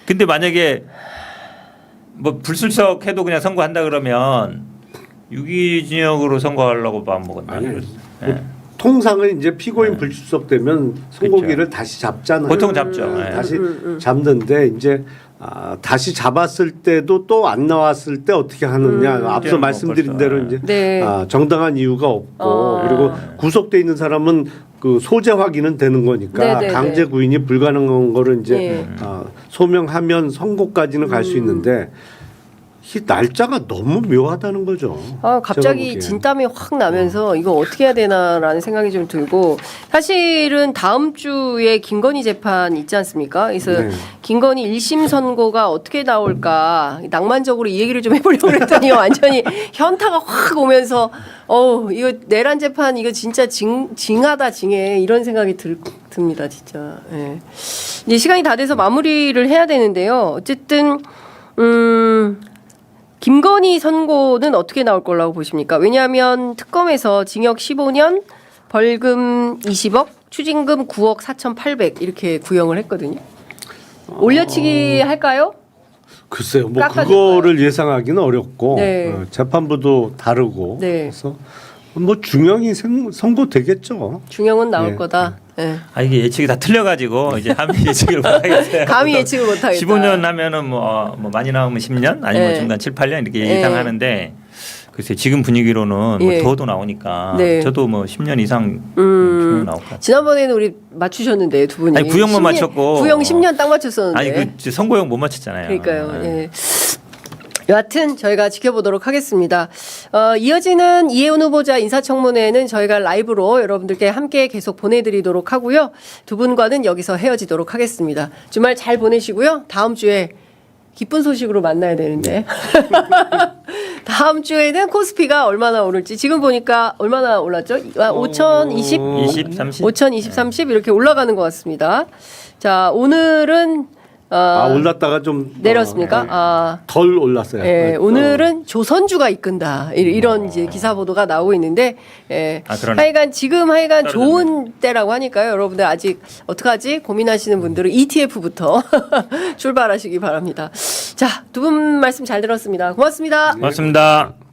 근데 만약에 뭐 불출석해도 그냥 선고한다 그러면 유기징역으로 선고하려고 마음 먹었나? 아니, 예. 통상은 이제 피고인 불출석되면 선고기를 다시 잡잖아요. 보통 잡죠. 예. 다시 잡는데 이제 다시 잡았을 때도 또 안 나왔을 때 어떻게 하느냐. 앞서 그때는 말씀드린 뭐 대로 벌써, 이제 네. 정당한 이유가 없고 그리고 네. 구속돼 있는 사람은 그 소재 확인은 되는 거니까 네, 네, 강제 구인이 불가능한 거를 이제 네. 소명하면 선고까지는 갈 수 있는데 이 날짜가 너무 묘하다는 거죠. 제가 갑자기 보기엔. 진땀이 확 나면서 이거 어떻게 해야 되나라는 생각이 좀 들고 사실은 다음 주에 김건희 재판 있지 않습니까? 그래서 네. 김건희 1심 선고가 어떻게 나올까 낭만적으로 이 얘기를 좀 해보려고 그랬더니 완전히 현타가 확 오면서 이거 내란 재판 이거 진짜 징하다 징해 이런 생각이 듭니다 진짜. 예. 이제 시간이 다 돼서 마무리를 해야 되는데요. 어쨌든 김건희 선고는 어떻게 나올 거라고 보십니까? 왜냐하면 특검에서 징역 15년, 벌금 20억, 추징금 9억 4,800 이렇게 구형을 했거든요. 올려치기 할까요? 글쎄요, 뭐 깎아줄까요? 그거를 예상하기는 어렵고 네. 재판부도 다르고 네. 그래서 뭐 중형이 선고되겠죠. 중형은 나올 예. 거다. 예. 이게 예측이 다 틀려가지고 이제 감히 예측을 못하겠어요. 감히 예측을 못하겠다. 15년 하면은 뭐 많이 나오면 10년 아니면 네. 중간 7, 8년 이렇게 네. 예상하는데 글쎄 지금 분위기로는 예. 뭐 더도 나오니까 네. 저도 뭐 10년 이상 중형 나올 것 같아요. 지난번에는 우리 맞추셨는데 두 분이 아니, 구형만 맞췄고. 구형 10년 딱 맞췄었는데. 아니 그 선고형 못 맞췄잖아요. 그러니까요. 네. 예. 여하튼 저희가 지켜보도록 하겠습니다. 이어지는 이혜훈 후보자 인사청문회는 저희가 라이브로 여러분들께 함께 계속 보내드리도록 하고요. 두 분과는 여기서 헤어지도록 하겠습니다. 주말 잘 보내시고요. 다음 주에 기쁜 소식으로 만나야 되는데 다음 주에는 코스피가 얼마나 오를지 지금 보니까 얼마나 올랐죠? 5,020, 20, 30. 5,020, 30 이렇게 올라가는 것 같습니다. 자 오늘은 올랐다가 좀 내렸습니까? 덜 올랐어요. 예, 오늘은 조선주가 이끈다 이런 이제 기사 보도가 나오고 있는데 예, 그러네. 하여간 지금 떨어졌네. 좋은 때라고 하니까요. 여러분들 아직 어떡하지 고민하시는 분들은 ETF부터 출발하시기 바랍니다. 자, 두 분 말씀 잘 들었습니다. 고맙습니다. 고맙습니다.